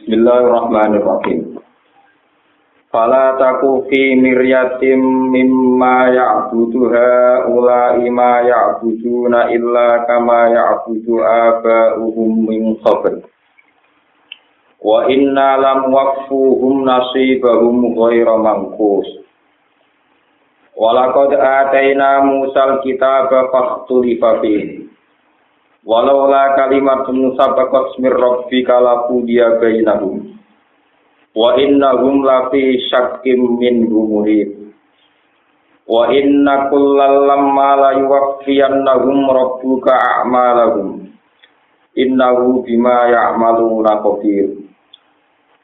Bismillahirrahmanirrahim. Fala taku fi miryatim mimma ya'buduha ulai ma ya'buduna illa kama ya'budu aba'uhum min qabl. Wa inna lam waqfuhum nasibahum ghayra manqus. Walaqad atayna Musal kitaba fakhtulifa fihi. Walaula kalimatun sabaqat mir rabbika laqudiya bainahum wa innahum lafi syakkim minhu murib wa inna kullal lamma la yuwaffiyannahum rabbuka a'malahum innahu bima ya'maluna khabir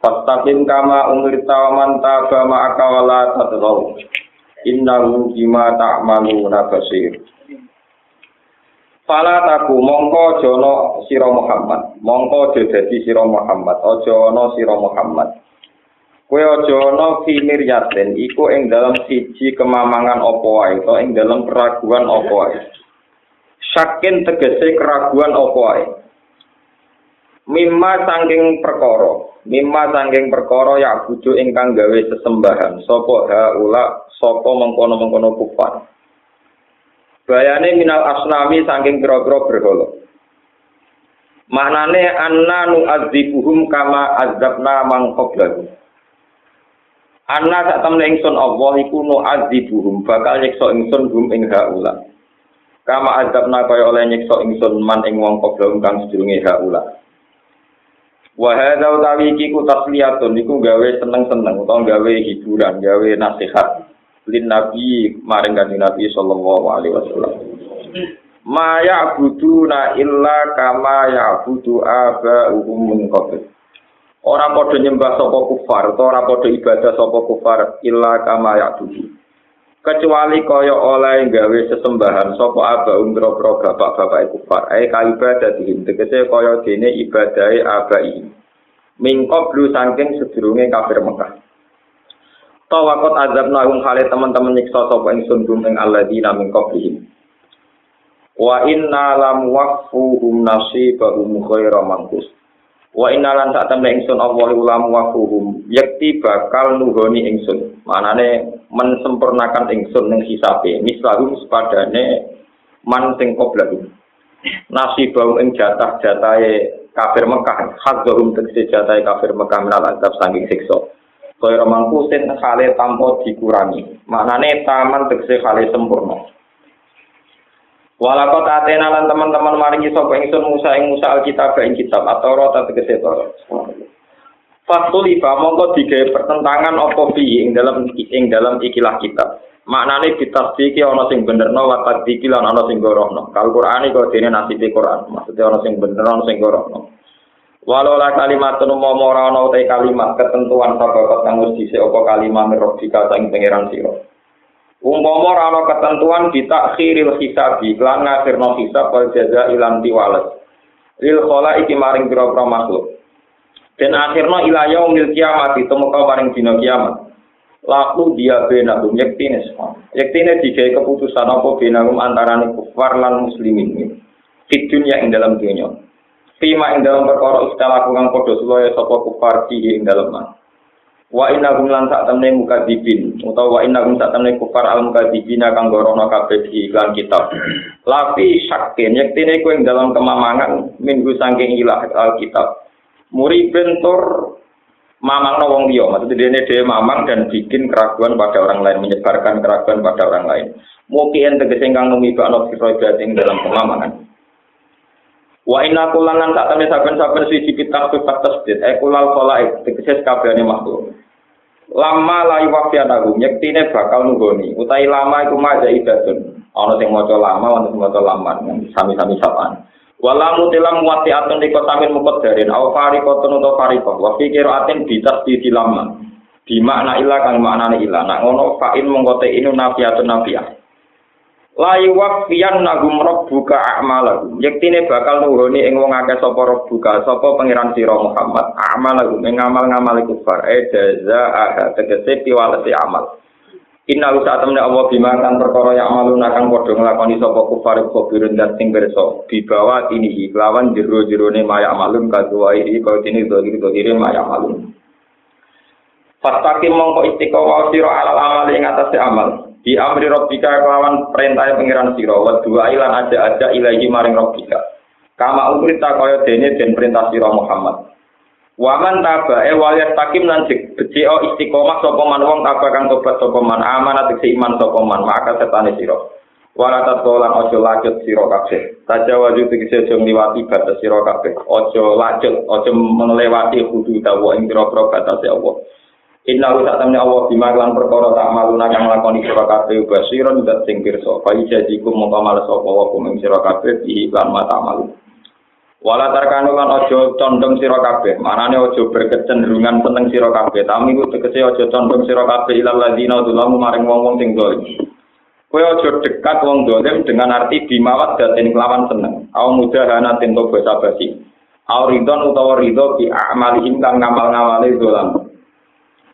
fastaqim kama umirta wa man taba ma'aka wa la tadghaw innahu bima ta'maluna basir. Fala taku mongko jono sira Muhammad, mongko dadi sira Muhammad, aja ana sira Muhammad. Kowe aja ana fi miryatin iku ing dalam siji kemamangan apa wae, to ing dalam keraguan apa wae. Syakin tegese keraguan apa wae. Mimma sangking perkara ya bujuk ingkang gawe sesembahan, sapa haula, sapa mengkono-mengkono kufar. Bayane minal asnami saking pira-pira berhala. Maknane anna nu'adzibuhum kama azabna man qablahum. Anna sak temne ingsun Allah iku nu'adzibuhum bakal nyiksa ingsun hum ing haula. Kama azabna kaya oleh nyiksa ingsun man ing wong qablahum kang sedurunge haula. Wa hadza utawi iki ku tasliyatun iku gawe seneng-seneng utawa gawe hiburan, gawe nasihat. Lin Nabi maring kanjeng Nabi sallallahu alaihi wasallam. Ma ya'buduna illa kama ya'budu aba'uhum min qabl. Ora padha nyembah sapa kufar, ora padha ibadah sapa kufar illa kama ya'budu. Kecuali kaya oleh gawe sesembahan sapa aba'um boro bapak-bapak kufar. Ai kaibadatihim tegese kaya dene ibadahe abai. Min qablu saking sedurunge kafir Mekah. Tawakot azab nahum khali teman-teman nyiksa sapa ingsun gum ing alladzina min qablihim. Wa inna lam waqfuhum nasibahum ghairu manqus. Wa inna lan sak temne ingsun Allah lam waqfuhum yakti bakal nuhoni ingsun. Manane mensempurnakan ingsun ning hisabe mislahum sepadane man sing qoblahum. Nasibahum ing jatah-jatahe kafir Mekah, hadzahum tegese jatahe kafir Mekah menal azab saking siksa. Kaya mangkusin khale tanpa dikurangi. Maknane taman tegese khale sempurna. Walaqad atena lan teman-teman maringi sapa ingsun Musa ing Musa alkitab ing kitab At-Taurat tegese Taurat. Fatulifa mongko digawe pertentangan apa fi ing dalam ikilah kitab. Maknane ditasdiki ana sing benerno wa tasdiki lan ana sing gorohno. Al-Qur'an iku dene nasibe Qur'an. Maksude ana sing bener ana sing gorohno. Walau la kalimatun umpama ora ana uta kalimat ketentuan sabab kang wis dhisik apa kalimat mirrofika sang pangeran sira. Umpama ora ana ketentuan ditakhiril hisab lan ngakhirno hisab wal jaza ilan tiwalas. Lil khala iki maring pira-pira makhluk. Den akhirno ila yaumil kiamat tumeka maring dina kiamat. Laku dia benahum yaktine semua. Yaktine digawe keputusan apa benahum antarané kufar lan muslimin. Di dunia ing dalam dunia. Fima ing dalam perkara istilah kang padha sulaya sapa kufar iki ing dalem. Wa innahum lan sak temne mukadzibin utawa wa innahum sak temne kufar al mukadzibina kang gorono kabeh iklan kitab. Lapi syakin yektine ku ing dalam kemamangan minggu saking ilah al kitab. Muriben tur mamangno wong liya, maksud dene dhewe mamang dan bikin keraguan pada orang lain, menyebarkan keraguan pada orang lain. Mungkin tegese kang numibakno sira ing dalam kemamangan. Wa inna kullanan tak temne saben-saben siji kitab tasdid kulal khalaik tegese kabehane makhluk. Lama layu wafianahu yektine bakal nunggoni utawi lama iku majaidatun. Ana sing maca lama ana sing maca laman sami-sami sapaan. Wala mutilam wati'atun liko samin muqaddarin aw fariqatun utawa fariqah wa fi qira'atin bi tasdid lama. Di makna ila kang maknane ila. Nek ngono fa'in mongko inu nafiyatun nafiyah. Layu wafian nagum rabbuka a'malahum yektine bakal nuhoni ing wong akeh sapa rabbuka sapa pangeran sira Muhammad a'malahum ing ngamal-ngamal kufar jazaa tegese piwalesi amal Inna usaha temen Allah bima kan perkara yang malun akan padha nglakoni sapa kufar kufirun dan sing berso dibawa ini lawan jero-jerone maya malun kaduwai kau dene diri maya malun. Fastaqim mongko istiqomah sira alal amal ing atase amal. Di amri rabbika kelawan perintah pangeran sira wa dua ilan aja ilahi maring rabbika. Kama umrita kaya dene den perintah sira Muhammad. Waman tabae waliyat takim lan beceo istiqomah sapa man wong taba kang tobat sapa man amanat sing iman sapa man maka setane sira. Wala tatolan aja lanjut sira kabeh. Tajawaju tegese aja ngliwati batas sira kabeh. Aja lanjut, aja melewati hudud dawa ing pira-pira batase Allah. Inna usak temne Allah bima lan perkara tak maluna kang lakoni sira kabeh basiron dat sing pirsa. Fa ijazikum mongko males sapa wa kum ing sira kabeh iki lan mata malu. Wala tarkanu lan aja condong sira kabeh, manane aja berkecenderungan seneng sira kabeh, tapi ku tegese aja condong sira kabeh ilal ladina dzulamu maring wong-wong sing dolim. Kowe aja dekat wong dolim dengan arti bimawat daten kelawan seneng. Au mudahana tin to basa basi. Au ridon utawa ridho bi amalihim kang ngamal-ngamale dolam.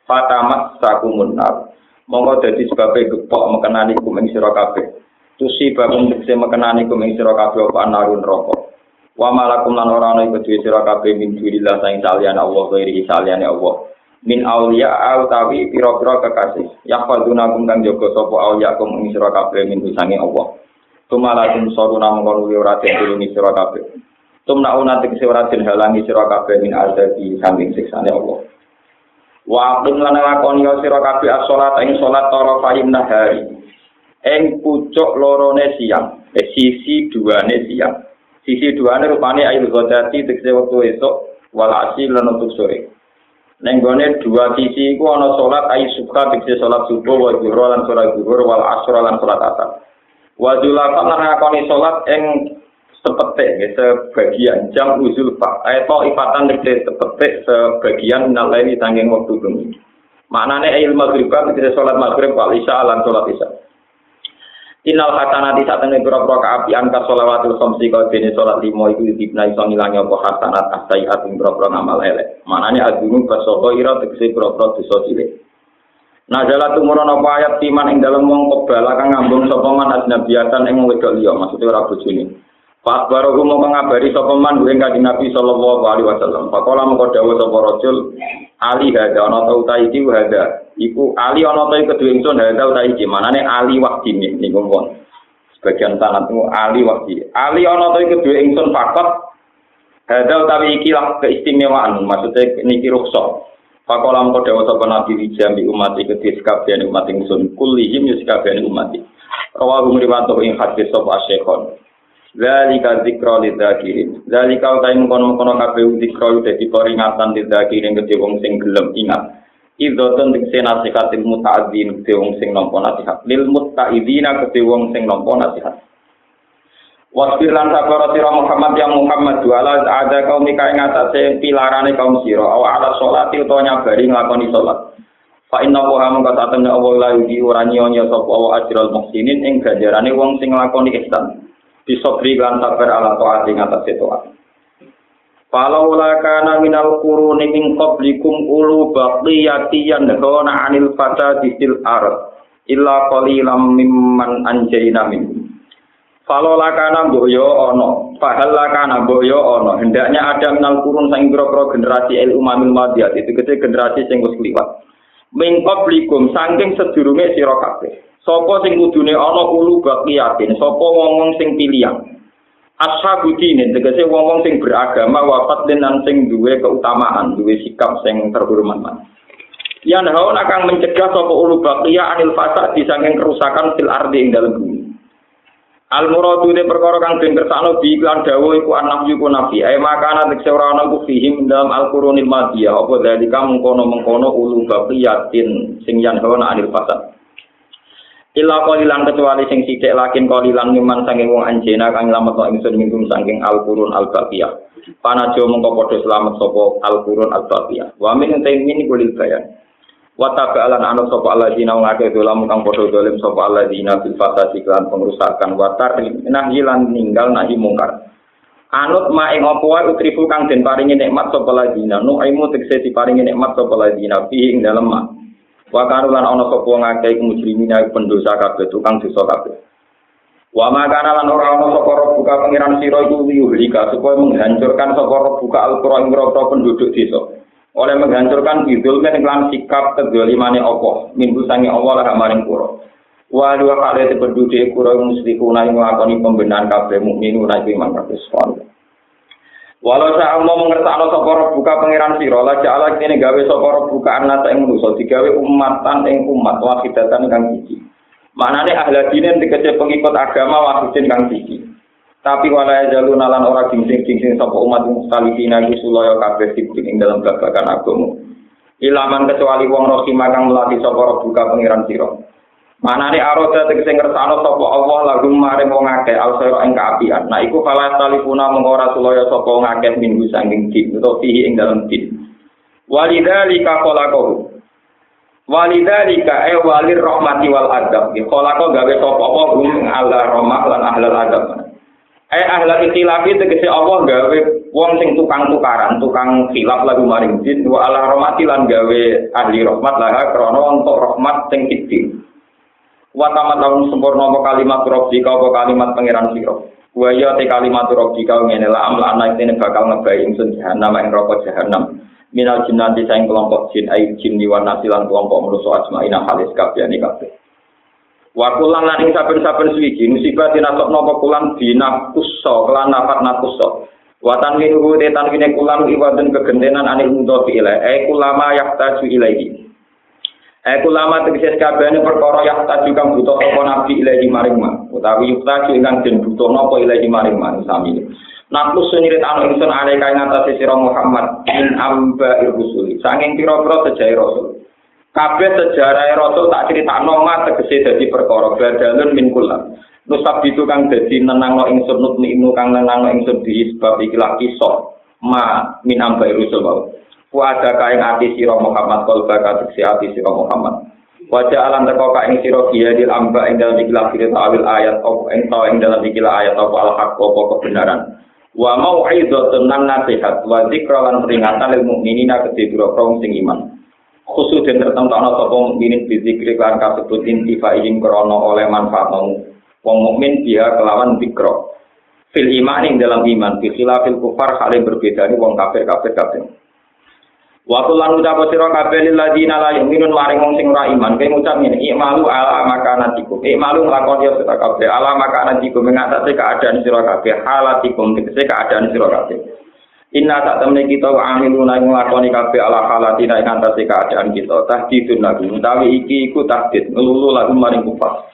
Fatamat sakumun nar. Monggo dadi sebabe gepok mekenani kum ing sira kabeh. Tusi babung tegese mekenani kum ing sira kabeh apa narun rokok. Wa malakum lan ora ana iku dhewe sira kabeh min dunillah saing saliyane Allah ghairi saliyane Allah min auliya utawi pira-pira kekasih yaqaduna kum kang jaga sapa auliya kum ing sira kabeh min sange Allah tumalakum saruna mongko ora den tulungi sira kabeh tumnauna tegese ora den halangi sira kabeh min azabi saking siksane Allah wa aqim lan lakoni sira kabeh as-shalat ing salat tarafain nahari ing pucuk lorone siang sisi duane siang. Sisi duane rupane ail ghadati tegese wektu esuk wal asir lan untuk sore. Ning gone dua sisi iku ana salat ai subha tegese salat subuh wa zuhur lan salat zuhur wal asr lan salat asar. Wa zulafan lan ngakoni salat ing sepetik sebagian jam uzul fa. Aito ifatan tegese sepetik sebagian nalai tanging wektu bengi. Maknane ail maghrib tegese salat maghrib wal isya lan salat isya. Innal hasanati satene pira-pira kaapian ka sholawatul khamsi ka dene salat 5 iku dibnai iso ngilangi apa hasanat as-sayyi'at ing pira-pira ngamal elek. Manane adunu basoho ira tegese pira-pira dosa cilik. Nazalat tumurun apa ayat timan ing dalem wong kebala kang ngambung sapa man ajnabiyatan ing wedok liya, maksude ora bojone. Pak baru mongko ngabari sapa man ing Kanjeng Nabi sallallahu alaihi wasallam. Faqala mongko dawuh sapa rajul ali hada ana ta utahe iki hada. Iku ali ana ta kedue ingsun hada utahe iki. Manane ali wahdine niku wong. Sebagian sanad niku ali wahdi. Ali ana ta kedue ingsun fakot hada utahe iki lah keistimewaan. Maksude niki rukhsah. Faqala mongko dawuh sapa Nabi jami umat iki kedue kabehane umat ingsun kullihim ya kabehane umat. Rawahu riwayat ing hadis sapa Syekhon. Zalika dzikra lidzakirin. Zalika utai mengkono-kono kabeh dzikra dadi peringatan lidzakirin kedhe wong sing gelem ingat. Idzatun tegese nasihatil muta'adzin kedhe wong sing nampa nasihat. Lil mutta'idina kedhe wong sing nampa nasihat. Wasbir lan sabar sira Muhammad ya Muhammad wala ada kaum ing atase pilarane kaum sira aw ala sholati utawa nyabari nglakoni salat. Fa inna wa hamka ta'tamna Allah la yudi ora nyonya sapa wa ajral muhsinin ing ganjarane wong sing nglakoni ihsan. Disobri lan sabar ala taat ing atase taat. Falaula kana minal quruni min qablikum ulu baqiyati yanhauna 'anil fasadi fil ard illa qalilam mimman anjayna min. Falaula kana boyo ana, fahalla kana boyo ana, hendaknya ada minal qurun sing pira-pira generasi el umamil madiyah itu gede generasi sing wis kliwat. Min qablikum saking sedurunge sira kabeh. Sapa sing kudune ana ulu baqiyatin, sapa wong-wong sing pilihan. Ashabudine tegese wong-wong sing beragama wafat lan sing duwe keutamaan, duwe sikap sing terhormat. Yan hauna kang mencegah sapa ulu baqiya anil fasad disanging kerusakan fil ardi ing dalem bumi. Al muradu de perkara kang den kersakno bi iklan dawuh iku anak yuku nabi. Ai makana tegese ora ana ku fihim dalam al-qurunil madiyah apa dalika mengkono-mengkono ulu baqiyatin sing yan hauna anil fasad. Illa qalilan kecuali sing sithik lakin qalilan miman saking wong anjena kang lametno ingsun minum saking al-qurun al-baqiyah. Panajo mengko padha slamet sapa al-qurun al-baqiyah. Wa min taimin kulil bayan. Wa ta'alan anu sapa alladzina ngake dolam kang padha dolim sapa alladzina bil fasadi lan pengrusakan wa tarnah lan ninggal nahi mungkar. Anut ma ing apa wae utrifu kang den paringi nikmat sapa alladzina nu aimu tegese diparingi nikmat sapa alladzina fi ing dalem ma. Wa karulan ana sapa ngakeh mujrimin ya pendosa kabeh tukang dosa kabeh. Wa makana lan ora ana sapa buka pangeran sira iku yuhlika supaya menghancurkan sapa buka al-Qur'an ngroko penduduk desa. Oleh menghancurkan bidul men lan sikap kedzalimane apa minggu sange Allah lan maring kura. Wa dua kali penduduk kura musyrikuna ing nglakoni pembenahan kabeh mukmin ora iman kabeh sekali. Walau saya mau mengertakno sapa buka pangeran sira la ja'ala kene gawe sapa buka anak ing manusa digawe umatan ing umat wahidatan kang siji. Maknane ahli dine tegese pengikut agama wahidin kang siji. Tapi wala jalun lan ora gingsing-gingsing sapa umat mustalifina iki sulaya kabeh ing dalam babagan agama. Ilaman kecuali wong rohimah kang melati sapa buka pangeran sira. Manane aroda tegese ngersakno sapa Allah lagu maring wong akeh alsira ing kaapian. Nah iku fala talifuna mengora sulaya sapa wong akeh minggu saking din utawa fihi ing dalam din. Walidzalika khalaqahu. Walidzalika walir rahmati wal adab. Khalaqa gawe sapa Allah hum ala rahmah lan ahlal adab. Ahlal ikhtilafi tegese Allah gawe wong sing tukang tukaran, tukang khilaf lagu maring din wa ala rahmati lan gawe ahli rahmat laha krana untuk rahmat sing kidhi. Wa tamatun sempurna apa kalimat rabbika apa kalimat pangeran sira. Wa ya te kalimat rabbika ngene la amla ana ini bakal ngebai ingsun jahanam ing neraka jahanam. Minal jinnati saing kelompok jin ai jin liwan nasilan kelompok manusa ajmaina halis kabehane kabeh. Wa kulan lan ing saben-saben suwiji musibah dinasok napa kulan dinakusso kelan nafat nakusso. Wa tanwiru te tanwine kulan iwadun kegentenan anil mudhofi ilae kulama yahtaju ilaihi. Ulama tegese kabehane perkara yang tak juga butuh apa nabi ilahi maring ma utawi yukta ingkang den butuh napa ilahi maring ma sami. Nakus sunirit anu ingsun ale kae ngatasi sira Muhammad in amba rusul. Saking pira-pira sejarah rasul. Kabeh sejarah rasul tak critakno ma tegese dadi perkara badalun min kullah. Nusab itu kang dadi nenangno ingsun nutminu kang nenangno ingsun di sebab ikilah kisah ma min amba rusul. Wa ada kaing ati sira Muhammad kal bakat ati sira Muhammad. Wajah alam teko kaing sira biadil amba ing dalem ikilah awil ayat apa ing dalam ikilah ayat apa al-haq apa kebenaran. Wa mau'izatun lan nasihat wa dzikra lan peringatan lil mukminina kedhe wong sing iman. Khusus den tertentokno sapa mukminin bizikri lan kasebut intifaihim krana oleh manfaat wong mukmin dia kelawan dzikra. Fil iman ing dalam iman bi khilafil kufar hale berbeda ni wong kafir-kafir kabeh. Waktu lan ucap sira kabeh lil ladina la yu'minun maring wong sing ora iman kaya ngucap ngene ikmalu ala makanatikum ikmalu nglakoni sira kabeh ala makanatikum ngatasi keadaan sira kabeh halatikum tegese keadaan sira kabeh inna tak temne kita amiluna nglakoni kabeh ala halatina ing ngatasi keadaan kita tahdidun lagu utawi iki iku tahdid ngelulu lagu maring kufar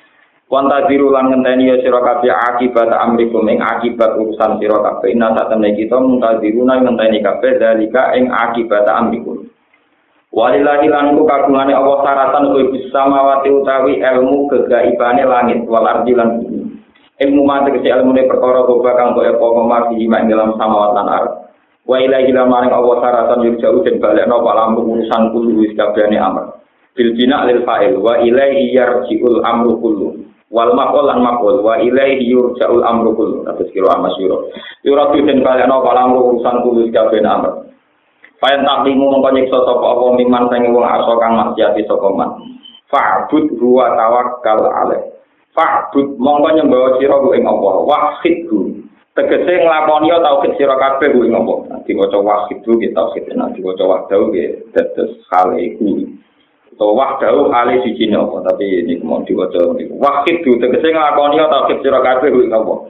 wanta diru lan ngenteni sira kabeh akibat amrikum ing akibat urusan sira kabeh inna satemene kita muntadiruna ngenteni kabeh dalika ing akibat amrikum walillahi lan ku kagungane Allah saratan kuwi bisa mawati utawi ilmu kegaibane langit wal ardi lan bumi ilmu mate kese ilmune perkara goba kang kok apa mati ing dalam samawat lan ardh wa ilahi lan maring Allah saratan yuk jauh den balekno palam urusan kulo wis kabehane amr bil bina lil fa'il wa ilaihi yarji'ul amru kullu wal maqul lan maqul wa ilaihi yurja'ul amru kullu atus kira amasyura yuratu den balekno palam urusan kulo kabeh amr payen taklimu mongko nyiksa sapa apa miman sing wong aso kang maksiati sapa man fa'bud huwa tawakkal alaih fa'bud mongko nyembah sira ing Allah wahidhu tegese nglakoni tauhid sira kabeh ing Allah diwaca wahidhu ki tauhid nek diwaca wahdahu ki dados hale iku wahdahu hale siji apa tapi ini mau diwaca wahidhu tegese nglakoni tauhid sira kabeh ing Allah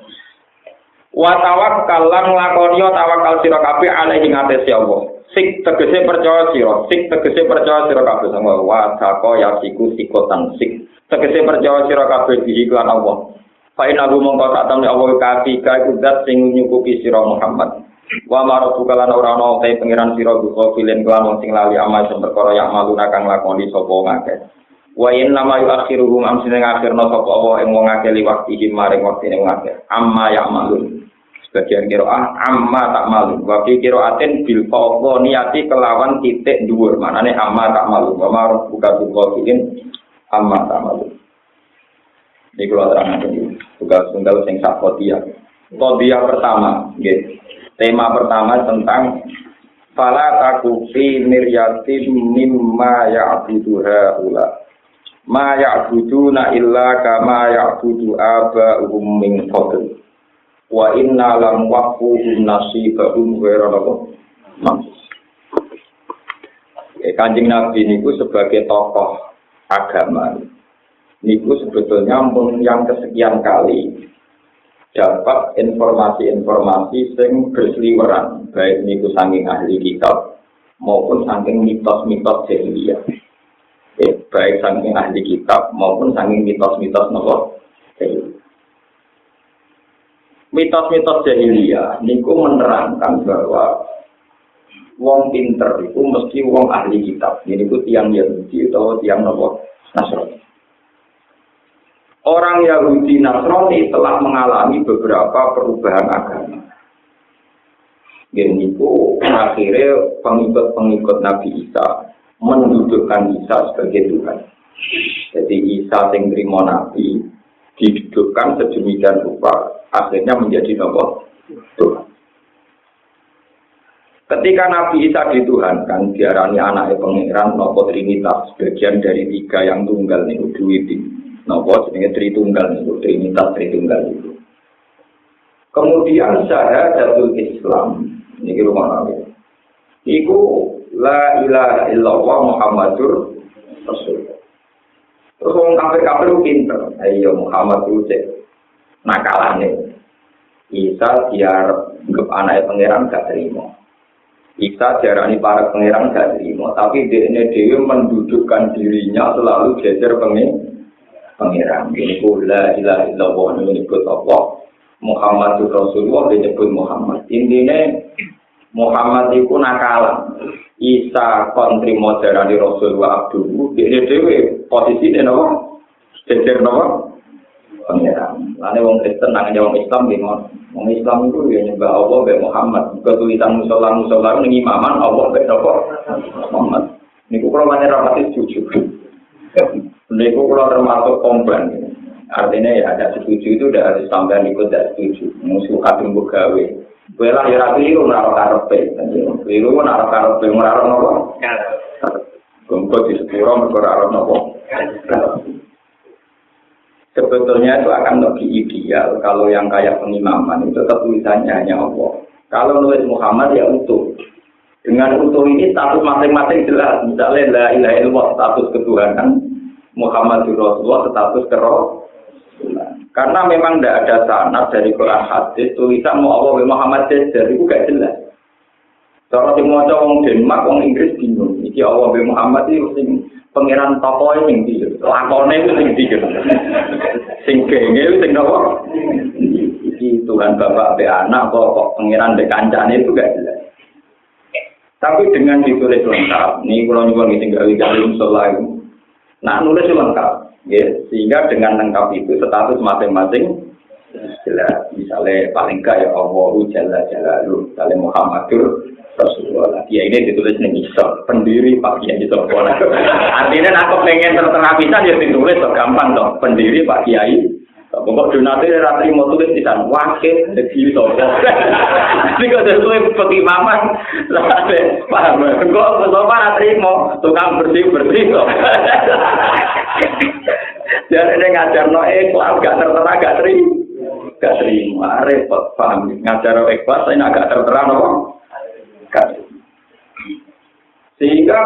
wa tawakkal lan nglakoni tawakal sira kabeh alaihi ngatesi Allah sik tegese percaya sira kabeh sama wa tako yasiku sikotan sik tegese percaya sira kabeh iklan Allah fa inna mongko sak temne Allah katika iku zat sing nyukupi sira Muhammad wa maruka lan ora ana te pangeran sira duka filen kelan wong sing lali amal sing perkara yang maluna kang lakoni sapa ngakeh wa inna ma yuakhiruhum am sing akhirna sapa Allah ing wong akeh liwakti maring waktine ngakeh amma ya malun sebagian qiraah amma tak malu wa fi qiraatin bil fawqa niati kelawan titik dhuwur manane amma tak malu wa maruka duqafin amma tak malu iki kula terangkan tugas tunggal sing sakodia kodiyah pertama nggih tema pertama tentang fala taku fi miryatin mimma ya'budu haula ma ya'buduna illa kama ya'budu aba'uhum min qabl wa inna lam waquhum nasibahum ghairu Kanjeng Nabi niku sebagai tokoh agama niku sebetulnya yang kesekian kali dapat informasi-informasi sing berseliweran baik niku saking ahli kitab maupun saking mitos-mitos jahiliyah. Baik saking ahli kitab maupun saking mitos-mitos nopo jahiliyah. Mitos-mitos jahiliyah niku menerangkan bahwa wong pinter itu mesti wong ahli kitab. Ini ku tiang Yahudi atau tiang nopo Nasrani. Orang Yahudi Nasrani telah mengalami beberapa perubahan agama. Ini ku akhirnya pengikut-pengikut Nabi Isa mendudukkan Isa sebagai Tuhan. Jadi Isa yang terima Nabi didudukkan sedemikian rupa akhirnya menjadi nopo Tuhan. Ketika Nabi Isa dituhankan, diarani anaknya pengiran, nopo Trinitas, bagian dari tiga yang tunggal nih, duwiti, nopo jenenge Tritunggal nih, Trinitas Tritunggal itu. Kemudian syahadatul Islam, ini rumah Nabi. Iku la ilaha illallah Muhammadur Rasulullah. Terus orang kafir-kafir pinter, ayo Muhammad itu cek nakalane. Isa biar anaknya pengiran gak terima. Isa diarani para pangeran gak terima, tapi dia mendudukkan dirinya selalu geser pangeran. Ini la ilaha illallah menyebut Allah, Muhammadur Rasulullah menyebut Muhammad. Intinya Muhammad itu nakalan. Isa kontrimo diarani Rasul wa Abduhu, dia posisi dia nopo geser nopo pangeran. Lainnya wong Kristen nang wong Islam gimana? Wong Islam itu ya nyembah Allah be Muhammad. Ketulisan musola ning imaman Allah be Muhammad. Niku kula meneh rapati setuju. Niku kula termasuk komplain. Artinya ya ada setuju itu udah harus sampean ikut tidak setuju. Musuh kadung gawe. Kowe lah ya ra keliru ora karepe. Keliru ora karepe ora nopo. Gongko di sepuro mergo ora nopo. Sebetulnya itu akan lebih ideal kalau yang kayak pengimaman itu tetap tulisannya hanya Allah. Kalau nulis Muhammad ya utuh. Dengan utuh ini status masing-masing jelas. Misalnya la ilaha illallah status ketuhanan, Muhammadur Rasulullah status kerohanian. Karena memang tidak ada sanad dari Quran hadis tulisan mau Allah Muhammad dari itu gak jelas. Kalau semua orang Denmark, orang Inggris bingung. Iki Allah Muhammad itu pangeran tokoe sing ndi lakone itu sing ndi sing kenge sing nopo iki Tuhan bapak be anak kok pangeran be kancane itu gak jelas. Tapi dengan ditulis lengkap nih kalau nyuwun iki gawe musola itu nah nulis lengkap ya sehingga dengan lengkap itu status masing-masing jelas. Misalnya paling kaya Allahu jalla jalaluhu misalnya Muhammadur Rasulullah. Ya ini ditulis ning isor pendiri Pak Kiai itu. Artinya aku pengen tertera pisan ya ditulis kok gampang toh pendiri Pak Kiai. Pokok donate ora trimo tulis di sana wakil dadi sapa. Iki kok sesuai pengimaman lah paham. Kok sapa ora trimo tukang bersih-bersih kok. Jadi nek ngajarno ikhlas gak tertera gak terima repot paham. Ngajar ikhlas saya agak tertera no. Sehingga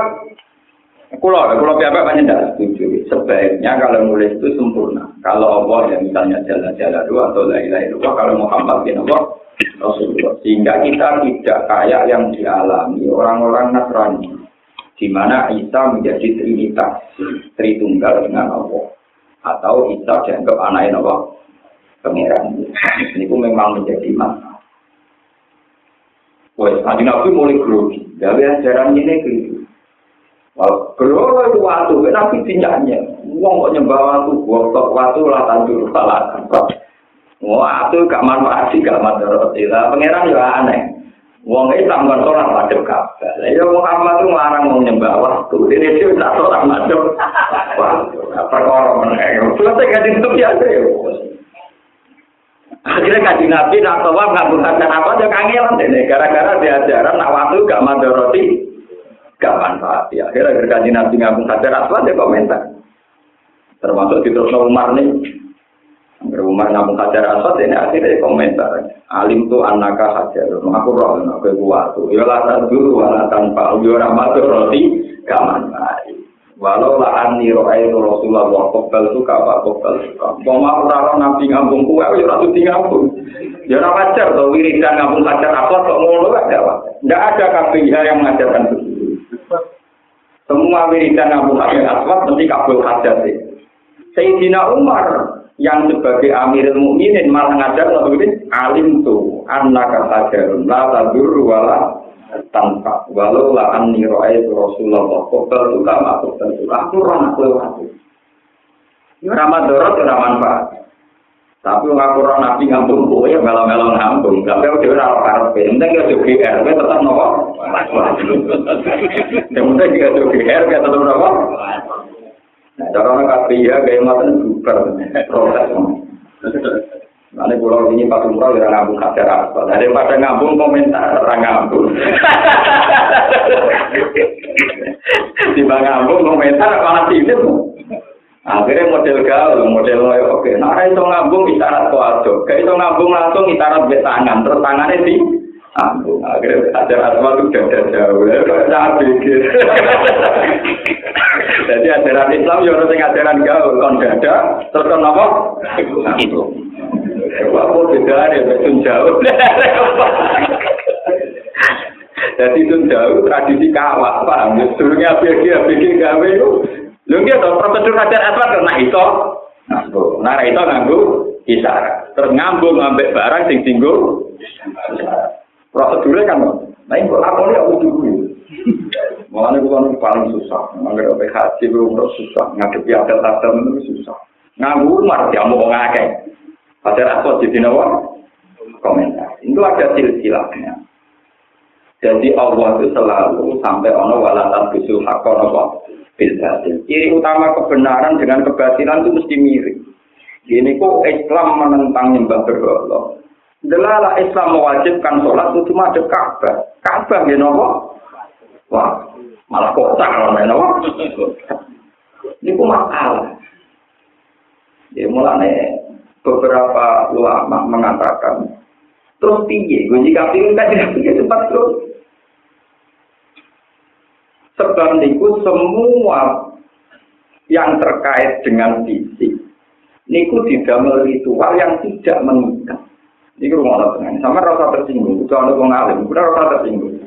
kalau pihak banyak tidak setuju. Sebaiknya kalau nulis itu sempurna. Kalau Allah ya misalnya jalla dua atau la ilaha illallah, kalau Muhammad bin Allah Rasulullah. Sehingga kita tidak kayak yang dialami orang-orang Nasrani, di mana Isa menjadi Trinitas, Tritunggal dengan Allah, atau Isa dianggap anaknya Allah Pangeran. Ini pun memang menjadi masalah. Wah, Nabi mulai grogi. Gawe ajaran ini gitu. Wah, kalau itu waktu, tapi tinyanya. Wong kok nyembah waktu, waktu lah tandur salah. Wah, itu gak manfaat sih, gak manfaat. Pangeran juga aneh. Wong Islam kan sholat madhep Ka'bah. Ya Muhammad itu ngelarang mau nyembah waktu. Ini dia tak sholat madhep waktu. Perkara meneng. Selesai gak ditutup ya. Akhirnya kaji Nabi nak tawaf ngambung hajar apa aja kangelan deh. Gara-gara diajaran nak waktu gak mandoroti, gak manfaat. Ya, akhirnya kaji Nabi ngambung hajar apa aja komentar. Termasuk di terus Umar nih. Umar ngambung hajar aswad ini akhirnya komentar. Alim tu anaka hajar. Aku roh aku kuat. Yola dulu wala tanpa ujura mandoroti gak manfaat. Walau lah ani roai Rasulullah kopel suka apa kopel suka. Mau orang nabi ngambung kue, ya ratu ngambung. Ya wajar tuh wiridan ngambung hajar apa kok ngono ada apa? Tidak ada KPIH yang mengajarkan begitu. Semua wiridan ngambung hajar aswad mesti kabul hajar sih. Sayyidina Umar yang sebagai Amirul Mukminin malah ngajar begitu. Alim tuh annaka hajarun la tadur wala tanpa walau lah anni ra'aitu Rasulullah qobal tu kama qobal tu aku ora lewat. Ya ramadorot ora manfaat. Tapi ngaku ora nabi ngambung kowe ya melo-melo ngambung. Tapi dhewe ora karepe. Penting ya GR tetep nopo? Yang penting ya GR tetep nopo? Nah, cara kabeh ya gawe ngoten super proses. Nanti pulau ini Pak Umroh ya ngambung hajar aswad. Daripada ngambung komentar orang ngambung. Tiba ngambung komentar malah tidak. Akhirnya model gaul, model oke. Nah itu ngambung isyarat kuado. Kayak itu ngambung langsung isyarat betangan. Terus tangannya di ngambung. Akhirnya hajar aswad itu udah jauh. Sangat pikir. Jadi ajaran Islam ya harus ajaran gaul. Kon dada, terus kon apa? Itu. Apa beda ya, Sun jauh. Jadi Sun jauh tradisi kawat, paham? Durungnya ABG gawe itu. Lho nggih to prosedur hajar aswad kena iso. Nah, itu nganggo isyarat. Terus ngambung ambek barang sing singgung. Prosedurnya kan, nah ini kok lakoni aku dulu. Makanya itu paling susah. Mengenai OPH haji itu susah. Ngadepi adat-adat itu susah. Nganggo Umar dia mau ngakeh. Hajar aswad di nawa komentar. Itu ada silsilahnya. Jadi Allah itu selalu sampai ono walatan bisul hakon apa bilbatil. Ciri utama kebenaran dengan kebatilan itu mesti mirip. Gini kok Islam menentang nyembah berhala. Delala Islam mewajibkan sholat itu cuma ada Ka'bah. Ka'bah ya nopo? Wah, malah kotak namanya nopo. Ini kok masalah. Ya mulane beberapa ulama mengatakan terus piye gue jika pilih kan tidak cepat terus sebab niku semua yang terkait dengan fisik niku didamel ritual yang tidak mengikat. Niku rumah tenang sama rasa tersinggung itu anu wong alim bener rasa tersinggung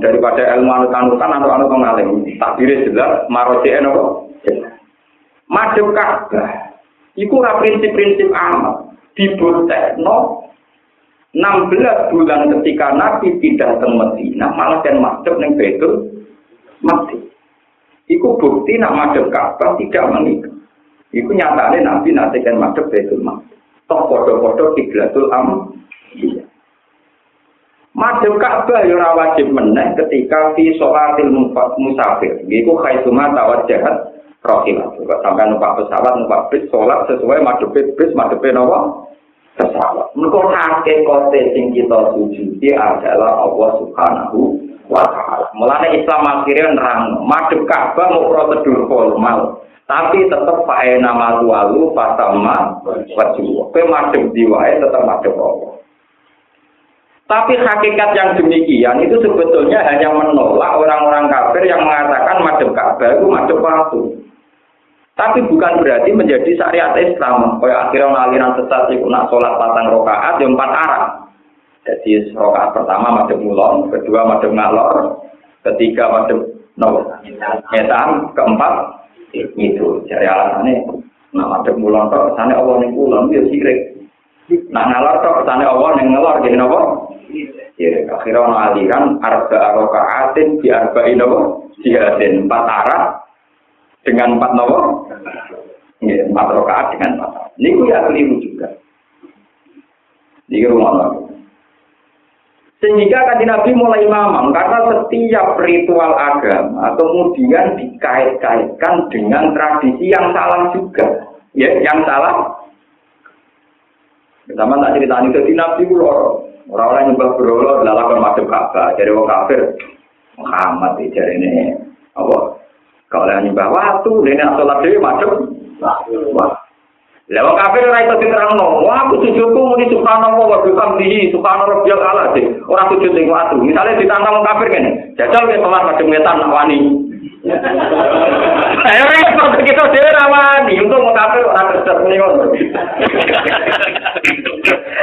daripada ilmu anutan atau wong alim takdire jelas maroje nopo madhep Ka'bah. Iku ora prinsip-prinsip amal. Dibuktekno 16 bulan ketika Nabi pindah ke Madinah malah kan madhep ning Baitul Maqdis. Iku bukti nak madhep Ka'bah tidak menikah. Iku nyatane Nabi nate kan madhep Baitul Maqdis. Toh padha-padha kiblatul Iya. Madhep Ka'bah ya ora wajib meneh ketika fi sholatil musafir. Iku khaituma tawajjahat rohilah, sampai numpak pesawat, numpak bis, sholat sesuai madhep bis, madhep nawa pesawat. Mereka hakikat sing kita sujudi adalah Allah Subhanahu wa Ta'ala. Mulanya Islam akhirnya nerang, madhep Ka'bah mau prosedur formal, tapi tetap pakai nama tualu, pasama, wajib. Ke madhep diwae tetap madhep Allah. Tapi hakikat yang demikian itu sebetulnya hanya menolak orang-orang kafir yang mengatakan madhep Ka'bah itu madhep waktu. Tapi bukan berarti menjadi syariat Islam. Kayak akhirnya aliran sesat itu nak sholat 4 rakaat yang 4 arah. Jadi rakaat pertama madhep mulon, kedua madhep ngalor, ketiga madhep ngetan, keempat itu. Jadi alasannya, nak madhep mulon kok kesane Allah ning kulon itu sirik. Nak ngalor kok kesane Allah ning ngelor jadi napa? Sirik. Akhirnya aliran arba rakaatin di arba'in napa? Jihadin 4 arah. Dengan 4 nomor, 4 rakaat dengan 4. Ini ya keliru juga. Ini rumah. Sehingga kan Nabi mulai mamam karena setiap ritual agama kemudian dikait-kaitkan dengan tradisi yang salah juga. Ya, yang salah. Sama tak ceritani dadi nabi ku loro. Ora nyembah berhala lalakon madhep Ka'bah dari wong kafir. Muhammad jarene apa? Kalau nyembah watu, dene salat dhewe madhep wah. Lah wong kafir ora iso diterangno. Wah, aku sujudku muni subhanallah wa bihamdihi subhana rabbiyal a'la. Ora sujud ning watu. Misale ditantang wong kafir kene, jajal ke salat madhep wetan nak wani. Ayo repot kita dhewe ra wani, untung wong kafir ora kerja muni ngono.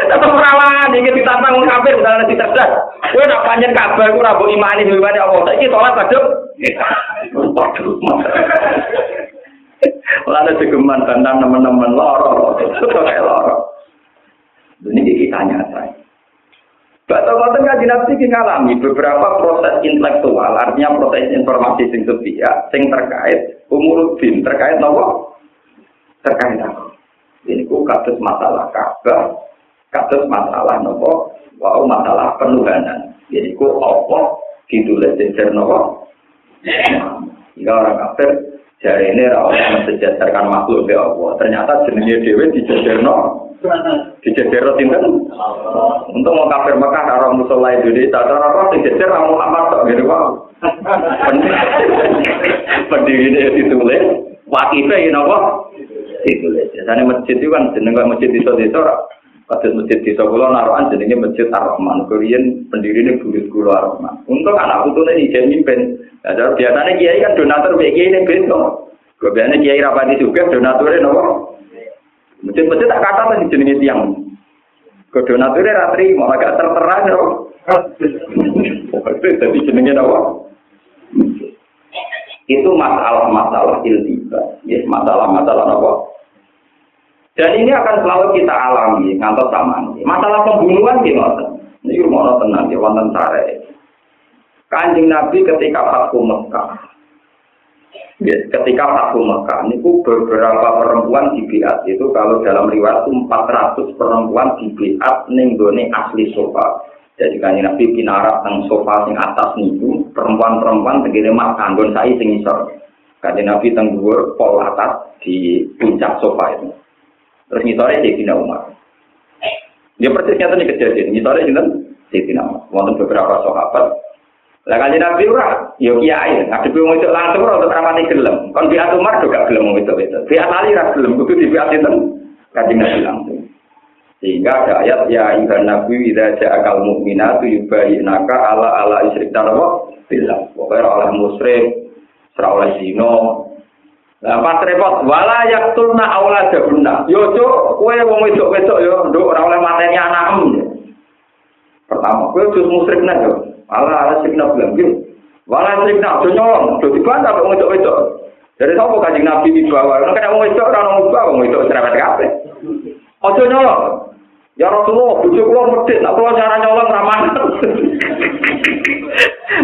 Tetep ora wani iki ditantang wong kafir misalnya dicerdas. Kowe nak panjen Ka'bah iku ora mbok imani dhewe Allah. Saiki salat madhep Kalau ada segeman bantang teman-teman loro, kayak loro. Ini kita nyata. Batal-batal kan dinasti ngalami beberapa proses intelektual, artinya proses informasi sing sepihak, sing terkait umuluddin, terkait nopo, terkait apa? Ini ku kasus masalah Ka'bah, kasus masalah nopo, wow masalah penuhanan. Jadi ku apa ditulis jejer nopo? Jika orang kafir jari ini rawat mensejajarkan makhluk ya Allah. Ternyata jenenge dhewe dijajarno. Dijajarno sinten? Untuk mau kafir Mekah orang musola Indonesia, cara dijajar ra Muhammad tok ngene wae. Pendirinya ditulis, wakife iki napa? Ditulis. Jane masjid itu kan jenenge masjid desa-desa ora. Kados masjid desa kula narokan jenenge Masjid Ar-Rahman. Kuriyen pendirine Buyut Kula Ar-Rahman. Untuk anak putune ijen mimpin. Nah, biasanya kiai kan donatur BG ini beto. Biasanya kiai rapati juga donaturnya nopo. Masjid-masjid tak kata tadi jenis tiang. Ke donaturnya ratri mau agak tertera nopo. Jadi jenisnya nopo. Itu masalah-masalah iltiba, ya masalah-masalah nopo. Dan ini akan selalu kita alami ngantos sama. Masalah pembunuhan gimana? Ini rumah tenang ya wonten sare. Kanjeng Nabi ketika Fathu Mekah, ya, ketika Fathu Mekah, ini beberapa perempuan di Biat itu kalau dalam riwayat 400 perempuan di Biat nenggone asli sofa. Jadi Kanjeng Nabi pinarak teng sofa sing atas niku perempuan-perempuan tegene mak kanggon sai sing isor. Kanjeng Nabi teng dhuwur pol atas di puncak sofa itu. Terus ngisore Sayyidina Umar. Dia persisnya tadi kejadian. Ngisore sinten? Sayyidina Umar. Wonten beberapa sahabat. Lah Kanjeng Nabi ora, ya kiai, ngadepi wong itu langsung ora untuk ramati gelem. Kon Biat Umar do gak gelem wong itu. Biat Ali ra gelem, kudu di Biat sinten? Kanjeng Nabi langsung. Sehingga ada ayat ya ayyuhan nabi idza ja'akal mu'minatu yubayyinaka ala isyrik tarwa billah. Pokoke ora musyrik, ora oleh zina. Lah pas repot wala yaqtulna auladahunna. Yo cuk, kowe wong wedok-wedok yo nduk ora oleh mateni anakmu. Pertama, kowe wis musyrik nek yo. Ala sikna bilang gitu. Wala sikna aja nyolong, do dibantah wong wedok-wedok. Dari sapa Kanjeng Nabi dibawa? Nek ana wong wedok ora ono wong wedok cerewet kabeh. Aja nyolong. Ya Rasulullah, bojo kula medhit, nek kula cara nyolong ra manut.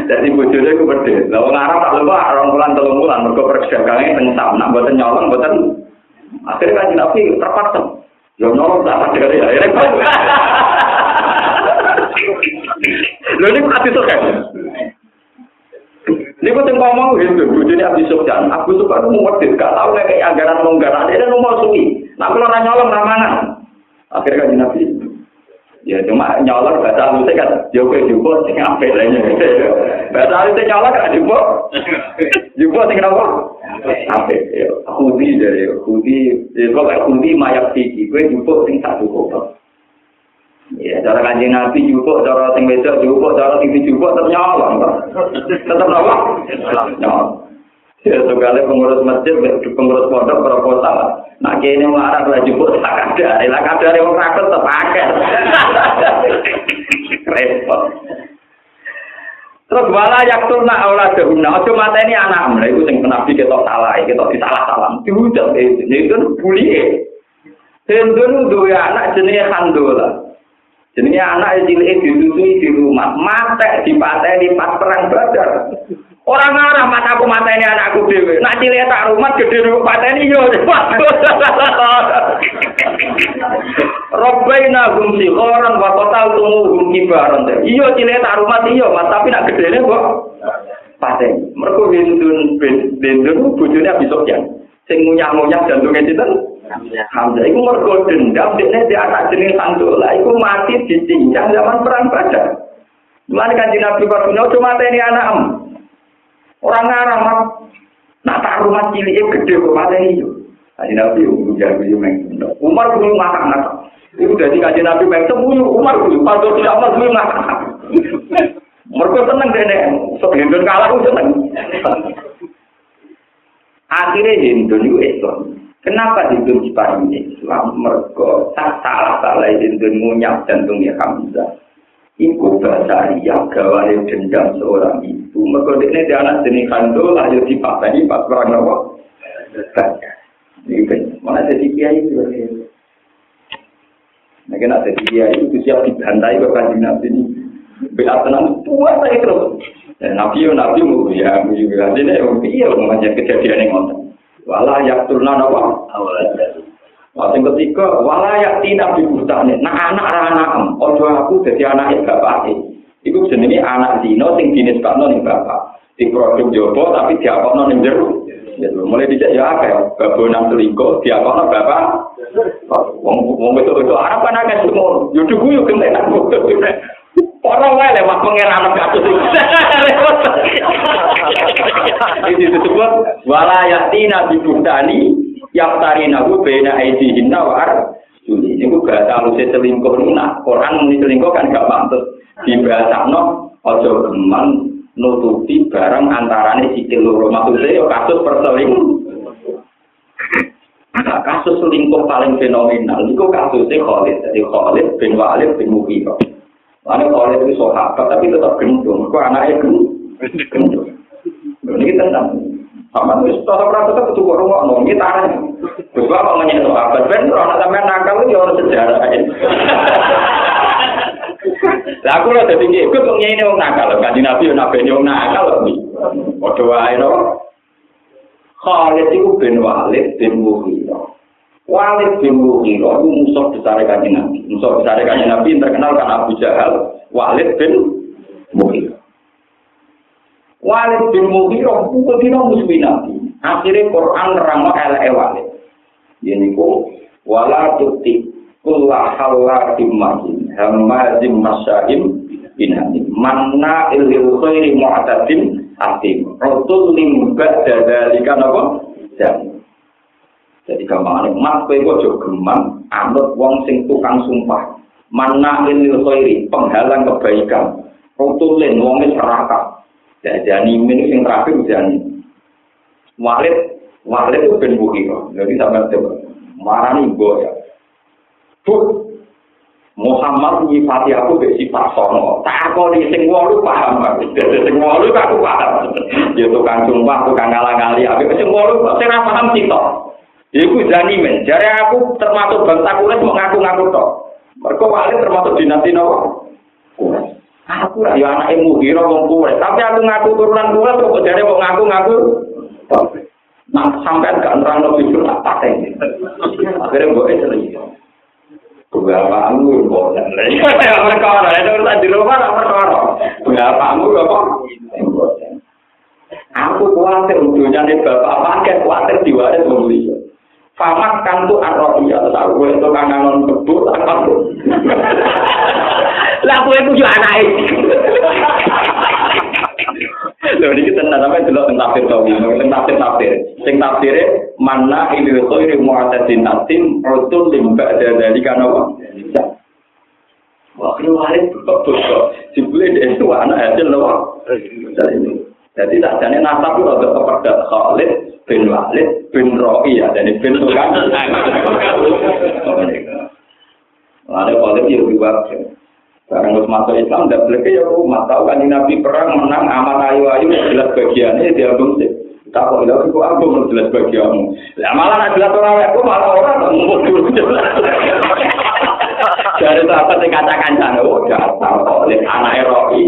Dadi bojone ku medhit. Lah wong Arab tak lupa 2 bulan 3 bulan mergo perdagangan teng sam, nek mboten nyolong mboten. Akhire Kanjeng Nabi terpaksa. Ya nyolong tak ada ya. Lho niku ati sok kan. Niku teng ngomong gitu, bojone Abi Sufyan. Aku suka medhit, gak tau nek anggaran longgaran dene nomor suwi. Nek kula ora nyolong ra mangan. Akhirnya Kanjeng Nabi, ya cuma nyolong bahasa halusnya kan, joko jumbo sing apik lainnya. Bahasa halusnya nyolong kan jumbo sing apa? Apik. Khudi dari khudi, kalau khudi mayak tinggi, gue jumbo sing satu koper. Ya cara Kanjeng Nabi jumbo, cara sing wedok jumbo, cara tinggi jumbo tetap nyolong. Tetap apa? Nyolong. Ya sekali pengurus masjid, pengurus pondok proposal. Nak kene marah lah jupuk tak ada. Lah kadare wong raket tetep akeh. Repot. Terus wala yaktulna auladahunna. Aja mateni anak. Lha iku sing Nabi ketok salah, ketok disalah-salah. Diudak itu bulihe. Hendun duwe anak jenenge Khandola. Jenenge anak cilik ditutui di rumah, mate dipateni pas perang Badar. Orang ngarah mataku mateni anakku dhewe. Nak cilik tak rumah gede pateni yo. Robbaina hum sigoran wa qataltum kibaran. Iya cilik tak rumah iya, Mas, tapi nak gedene kok pateni. Mergo bendun bojone Abi Sufyan. Sing ngunyah-ngunyah jantunge sinten? Hamzah iku mergo dendam dekne dia anak jeneng Handolah iku mati dicincang zaman perang Badar. Mulane Kanjeng Nabi Padunau cuma mateni anakmu. Orang ngarang nak tak rumah cilike gede kok mateni yo. Kanjeng Nabi ujar yo meng. Umar kudu makan. Iku dadi Kanjeng Nabi meng temu Umar kudu padha diamal kudu makan. Mergo seneng dene, sok gendon kalah ku seneng. Akhirnya Hindu itu Islam. Kenapa Hindu diparingi Islam? Mergo tak salah Hindu ngunyap jantungnya Hamzah. Iku bahasa yang gawane dendam seorang ibu. Mergo dekne dia anak jenis Handolah yo dipateni pas perang apa? Ini kan mana jadi kiai itu. Nah kan ada kiai itu siap dibantai ke Kanjeng Nabi ini. Beatenan puas saya terus. Nabi mau ya ini iya mengajar kejadian yang ngoten. Wala yaktulna apa? Yang ketiga, wala yaktina bibutane. Nah anak-anak ojo aku dadi anake bapake. Iku jenenge anak dina sing dinisbatno ning bapak. Di produk jowo tapi diakokno ning jero. Mulai dicek ya akeh, babonan selingkuh diakokno bapak. Wong itu Arab kan akeh semua. Yo dugu yo gentenan. Orang wae lewat pengeran kasus itu. Ini disebut wala yatina bibutani yaftarina hu baina aidihinna wa arjuli. Ini bahasa alus selingkuh nah, Quran muni selingkuh kan gak pantes. Dibahasano aja geman nutupi barang antarane sikil loro. Maksudnya yo kasus perselingkuh. Nah, kasus selingkuh paling fenomenal itu kasusnya Khalid. Jadi Khalid bin Walid bin Mughirah. Lalu kalau itu sahabat tapi tetap gendong, kok anaknya gendong. Ini tentang sama itu sahabat tetap itu kok rumah nong kita arah. Juga kalau menyentuh sahabat, ben orang sampai nakal itu orang sejarah. Lah aku lo jadi ikut ngene ini orang nakal, Kanjeng Nabi nabi orang nakal lebih. Bodoh aja loh. Khalid itu bin Walid bin Mughirah. Walid bin Mughirah itu musuh besar Kanjeng Nabi. Musuh besar Kanjeng Nabi terkenal kan Abu Jahal. Walid bin Mughirah. Walid bin Mughirah itu dina musuhin Nabi. Akhirnya Quran nerangno eleke Walid. Yen iku wala tuti kullah halatim mahin hamazim masyahim binani manna ilil khairi mu'tadin atim. Rasul lim ba'da dzalika napa? Jadi gamane mat kowe ojo geman anut wong sing tukang sumpah. Mana lil khairi, penghalang kebaikan. Rutulin wong wis serakah. Jadi min sing terakhir jani. Walid itu ben Mughirah. Jadi sampeyan coba marani mbok ya. Bu Muhammad nyifati aku mbek sifat sono. Tak kok sing 8 paham aku. Sing 8 aku paham. Ya tukang sumpah, tukang ngalang-ngali, aku sing 8 kok ora paham sitok. Iku janimen, jare aku termasuk bangsa Quraisy mau ngaku-ngaku tok. Mergo Walid termasuk dinasti napa? Quraisy. Aku ra yo anake Mughirah wong Quraisy, tapi aku ngaku turunan Quraisy kok jare mau ngaku-ngaku tok. Nah, sampean gak nerangno jujur tak pateni. Akhire mbok iki. Bapakmu kok lha. Ya perkara, itu tak di rumah tak perkara. Bapakmu apa? Aku kuatir dunyane bapak pakai kuatir diwaris wong liya. Famak kan tuh arrohiyah, tahu gue itu kangen kebur apa tuh? Lah gue itu juga anak Loh ini kita namanya dulu tentang tafsir, sing tafsirnya mana ini itu ini mu'tadin atim, rotul limbak dari kanawa. Wah ini Walid betul, dibeli itu anak hasil loh. Jadi tak jane nasab itu ada kepada Khalid bin Walid bin Ra'i ya, jadi bin itu kan. Ada Khalid yang diwak. Sekarang harus masuk Islam, tidak boleh ya rumah. Tahu kan Nabi perang menang aman ayu-ayu jelas bagiannya dia bungsi. Tak kok itu aku jelas bagianmu. Lah malah nak jelas orang aku malah orang ngomong dulu jelas. Dari sahabat yang katakan oh dasar Khalid anak Ra'i.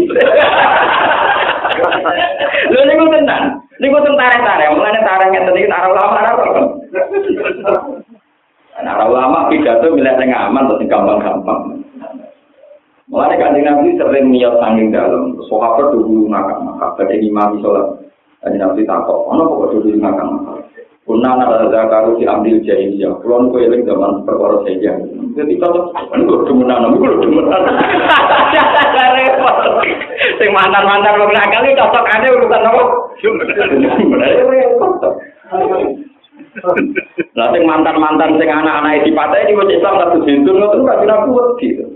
Lho niku tenan. Niku tentara-tentara, mulane tarang ngeten iki arah ulama. Arah ulama pidato milih sing aman terus gampang-gampang. Mulane Kanjeng Nabi sering niat saking dalem, sahabat dulu ngakak-ngakak pada imam salat. Kanjeng Nabi takok, "Ono kok dulu ngakak-ngakak?" Kuna nara zakaru si ambil jahiliyah. Kulon kue eling zaman perkara saja. Jadi kalau anu demenan, repot. Sing mantan wong nakal iki cocokane urusan apa? Repot. Lah sing mantan sing anak-anake dipateni wis Islam satu hindun ngoten gak kira kuat gitu.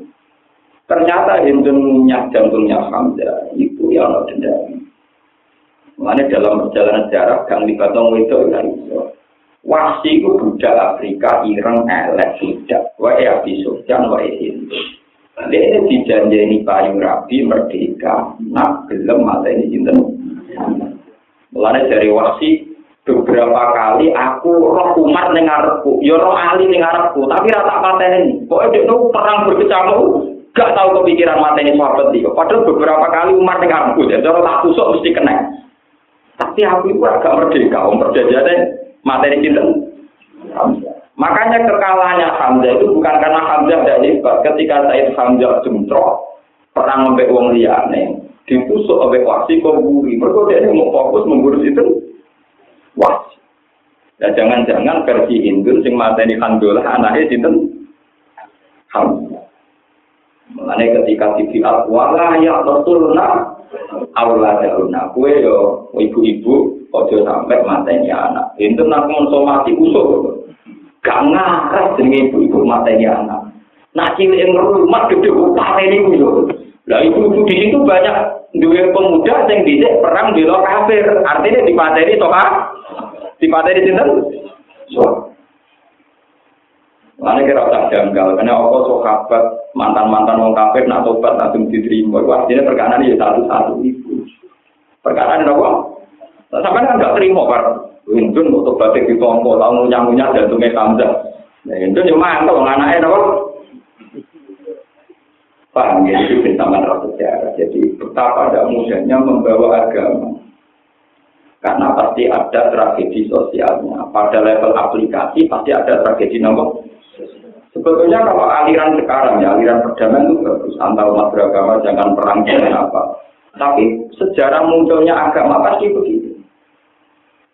Ternyata hindun jantungnya Hamzah itu yang ada dendam. Makanya dalam perjalanan sejarah gang dibatong itu ya iso. Wahsi itu budak Afrika, Ireng, elek, budak. Wae Abi Sufyan, wae Hindu. Dia dijanjeni payung rabi, merdeka. Nak gelem mata ini cinten. Mulanya dari Wahsi, beberapa kali aku roh Umar ning ngarepku, ya roh Ali ning ngarepku, tapi rata mateni. Pokoke dia itu perang berkecamuk, gak tahu kepikiran mateni sahabat iki. Padahal beberapa kali Umar ning ngarepku, jadi cara tak tusuk mesti kena. Tapi aku itu agak merdeka, perjanjiannya materi cinta. Makanya kekalahannya Hamzah itu bukan karena Hamzah tidak hebat. Ketika Said Hamzah jumtrok, perang sampai wong liyane, ditusuk oleh Wahsi koburi. Mereka dia mau fokus mengurus itu Wahsi. Dan jangan-jangan versi Hindu sing materi Handolah anaknya cinta Hamzah. Makanya ketika dibiat wala ya Rasulullah Allah daruna kue yo ibu-ibu ojo sampai mateni anak. Itu nak konsumasi usul. Gak ngaras jenenge ibu-ibu mateni anak. Nak cilik rumah gede pateni yo. Lah ibu-ibu di situ banyak duwe pemuda sing dhisik perang bela kafir. Artinya dipateni toha. Dipateni sinten? So. Mana kira tak janggal, karena apa sahabat mantan-mantan orang kafir nak tobat langsung diterima. Itu artinya perkara ini satu-satu itu. Perkara ini apa? Sampai kan nggak terima kan? Hindun untuk batik di tongko, tahu ngunyah-ngunyah jantungnya Hamzah. Nah Hindun cuma mantap, anaknya apa? Paham ya, itu bentaman rasa sejarah. Jadi betapa tidak mudahnya membawa agama. Karena pasti ada tragedi sosialnya. Pada level aplikasi pasti ada tragedi nomor. Sebetulnya kalau aliran sekarang ya, aliran perdamaian itu bagus. Antar umat beragama jangan perang jangan apa. Tapi sejarah munculnya agama pasti begitu.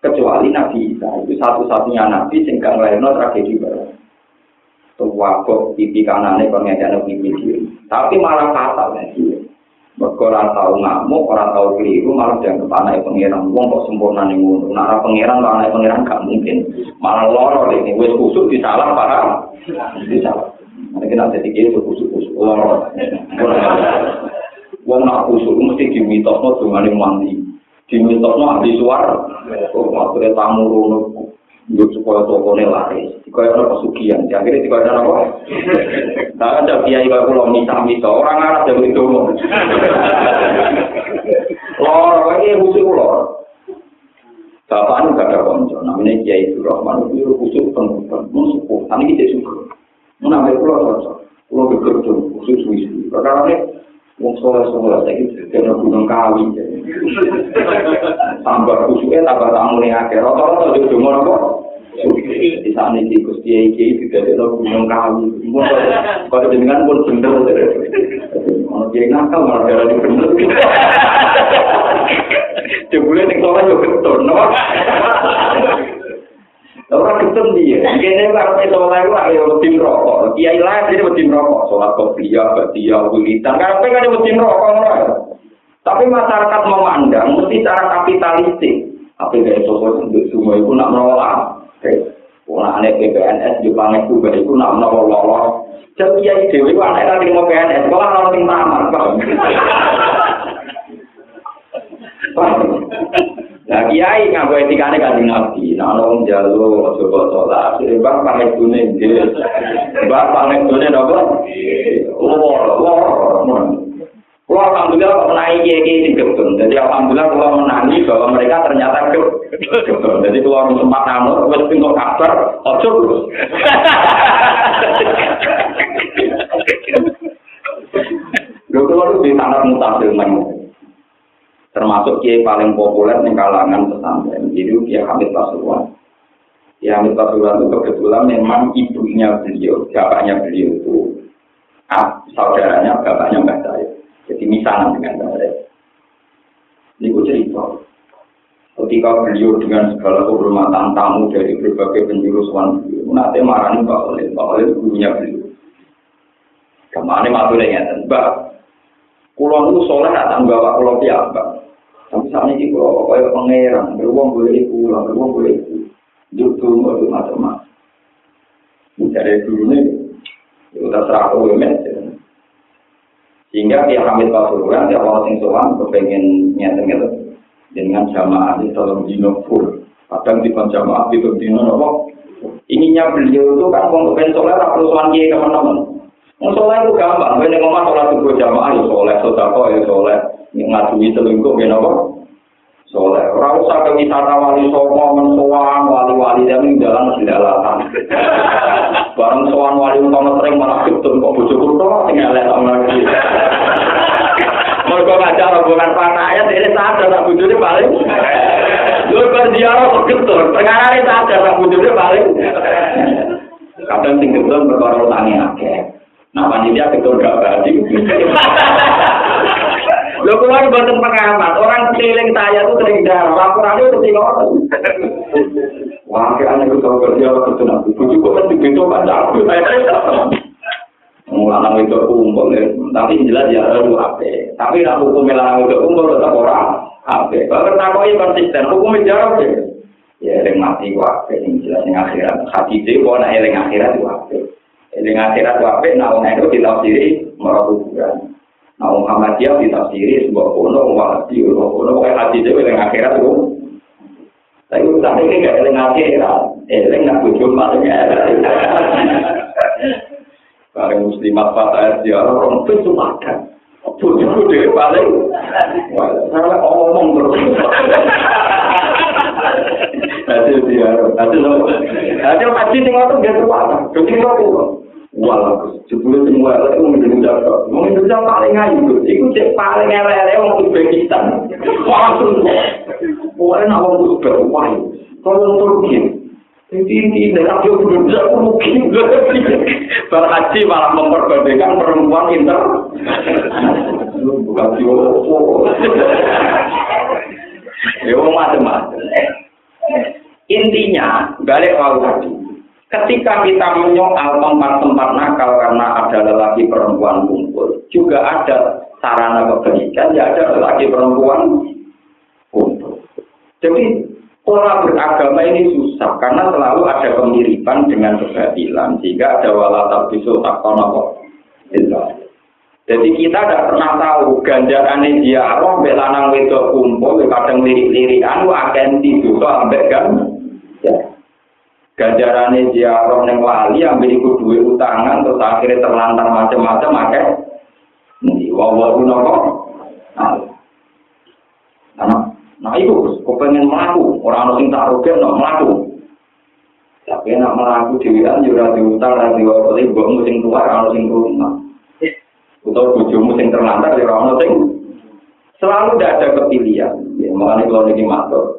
Kecuali Nabi Isa itu satu-satunya Nabi sehingga melahirkan tragedi baru. Tuwabok pipi kanannya pengajian pipi kiri. Tapi malah fatal nih. Mereka orang tahu ngamuk, orang tahu keliru, malah jangan kepanai pengiran. Wong kok sempurna nih ngono. Nara pengiran, panai pengiran gak mungkin. Malah loro ini, wes kusuk disalah paham? Disalah. Mungkin ada tiga itu kusuk loro. Wong nak kusuk mesti dimitosno dengan mandi. Dimitosno ahli suara. Maksudnya tamu rono. Yuk supaya tokonya laris. Dikaya ada pesugihan. Akhirnya dikaya apa? Nah ada kiai kalau pulau misa-misa. Orang Arab yang itu. Lor, ini khusus lor. Bapak ini gak ada konco. Namanya Kiai Surahman. Itu khusus pengurusan. Mensukuh. Ini kita suka. Menamai pulau konco. Pulau bekerja khusus wisi. Karena ini wong soleh-soleh. Saya gitu. Karena gunung kawi. Tambah khususnya tambah tamu yang akhir. Rata-rata juga cuma apa? Di sana di Gusti Kiai tidak ada gunung kawi. Kalau dengan pun bener. Kalau Kiai nakal malah jalan bener. Jebule ning soleh yo betul, no? Ora ketemu dia. Kene karo soleh ku ayo tim rokok. Kiai lain dia tim rokok, salat kopiah, batia, wilitan. Karepe kan tim rokok ngono. Tapi masyarakat memandang mesti cara kapitalistik. Apa gaya sosok untuk semua itu nak menolak. Orang aneh PPNS di planet juga itu nak menolak. Jadi kiai dewi itu anak nanti mau PNS, kalau orang yang tamat, nah kiai ngaku etikanya kan nabi, nah orang jalur coba sholat, jadi bang pamit kuning, bang pamit kuning apa? Kalau alhamdulillah menaiki kiai gebun, jadi alhamdulillah kalau menangi bahwa mereka ternyata gebun, jadi kalau sempat namun, wes tinggal kabar, ojo terus. Kalau di sanad mutasil termasuk kiai paling populer di kalangan pesantren, itu Kiai Hamid Pasuruan. Kiai Hamid Pasuruan itu kebetulan memang ibunya beliau, bapaknya beliau itu saudaranya bapaknya Mbah saya. Jadi misalan dengan saya. Ini gue cerita. ketika beliau dengan segala kehormatan tamu dari berbagai penjuru sowan beliau, nanti marani Mbak Khalil gurunya beliau. Kemana maksudnya ngeten, Mbak? Kulo itu soleh tak bawa kulo piyambak. Tapi saat ini kulo kaya pangeran, beruang boleh pulang, beruang boleh duduk macam-macam. Dari dulu nih, itu terserah aku sehingga dia Hamid Pasuruan, dia orang yang sowan kepengen nyata-nyata dengan jamaah di dalam dino full. Kadang di jamaah di dino nopo. Ininya beliau itu kan kepengen soleh, perlu sowan kiai teman-teman. Soleh itu gampang, gue ngomong sholat subuh jamaah ya soleh, sodako ya soleh, ngadui selingkuh ya nopo soleh. Orang usah ke wisata wali songo, mensoan wali-wali yang jalan masih dalatan. Barang soan wali utama sering malah ketun kok bojo kulo sing elek lagi. Mergo ngajar rombongan panaya dene sadar sak bojone paling. Lho kok ziarah kok ketun, perkara sadar sak bojone paling. Kadang sing ketun perkara utange akeh. Nah, panitia ketun gak berarti. Lho kuwi boten pengamat, orang keliling saya itu sering darah, laporannya itu ngoten. Wah, kayaknya aku tahu kerja ketun aku. Juga kan dibento baca aku. Lanang itu kumpul, tapi jelas ya harus HP. Tapi nak hukum lanang itu kumpul tetap orang HP. Kalau takoi konsisten, hukum jarak ya. Ya, yang mati HP, yang jelas yang akhirat. Hati dia, kalau nak yang akhirat itu HP. Yang akhirat itu HP, nah itu ditafsiri meragukan. Nah, Muhammadiyah ditafsiri sebuah kono, wahdi, kono, kayak hati dia yang akhirat itu. Tapi saat ini nggak ada akhirat, nggak bujuk maksudnya. Kalau muslimat fatah dia orang itu cuma kan, bujuk dia paling, salah omong terus. Hasil haji tinggal tuh dia terpatah, jadi nggak walau sebelum semua itu Indonesia paling ayu, itu cek paling elek orang Uzbekistan, langsung, orang awam Uzbek, kalau Turki, ini dalam Indonesia mungkin berhaji malah memperbandingkan perempuan inter, bukan ya macam-macam. Intinya balik lagi. Ketika kita menyoal tempat-tempat nakal karena ada lelaki perempuan kumpul, juga ada sarana kebaikan, ya ada lelaki perempuan kumpul. Jadi pola beragama ini susah karena selalu ada kemiripan dengan kebatilan, sehingga ada walatat bisul takonoh. Jadi kita tidak pernah tahu ganjarannya dia roh belanang wedok kumpul, kadang lirik-lirikan, akan tidur sampai kan. Ganjarannya dia roh neng wali ambil ikut duit utangan terus akhirnya terlantar macam-macam akeh ini wawaru nopo nah itu kau pengen melaku orang sing tak rugen no melaku tapi nak melaku dewian juga diutang dan diwakili buat musim tua orang sing rumah atau bujumu sing terlantar di orang sing selalu tidak ada kepilihan ya makanya kalau ini matur.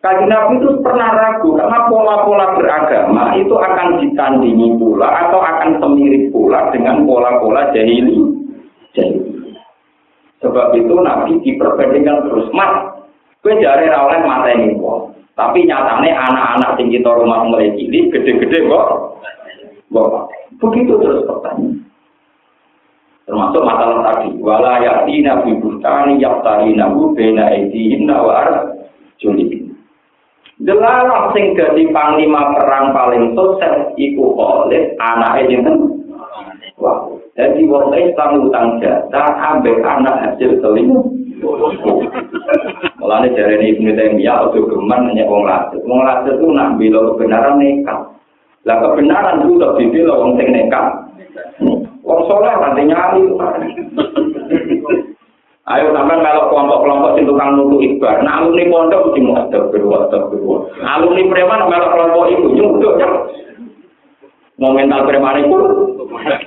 Kajian Nabi itu pernah ragu karena pola-pola beragama itu akan ditandingi pula atau akan semirip pula dengan pola-pola jahili. Sebab itu Nabi diperbandingkan terus. Mas, gue jari rawleh mata ini kok. Tapi nyatanya anak-anak tinggi rumah mulai cilik, gede-gede kok. Begitu terus pertanyaan. Termasuk masalah tadi. Wala yatina bi bustani yaftarina hu baina aidihinna wa arjulihin. Delalah sing dadi panglima perang paling sukses iku oleh anake jinten. Wah, dadi wong Islam utang jasa ambek anak hasil selingkuh. Mulane jarene Ibnu Taimiyah ojo geman menyang wong lanang. Wong lanang itu nak bela kebenaran nekat. Lah kebenaran itu lebih dibela wong sing nekat. Wong saleh nanti nyali. Ayo sampean melok kelompok-kelompok sing tukang nutu ibar. Nah alumni pondok sing muadab berdua. Alumni preman melok kelompok iku nyuduk ya. Mau mental preman iku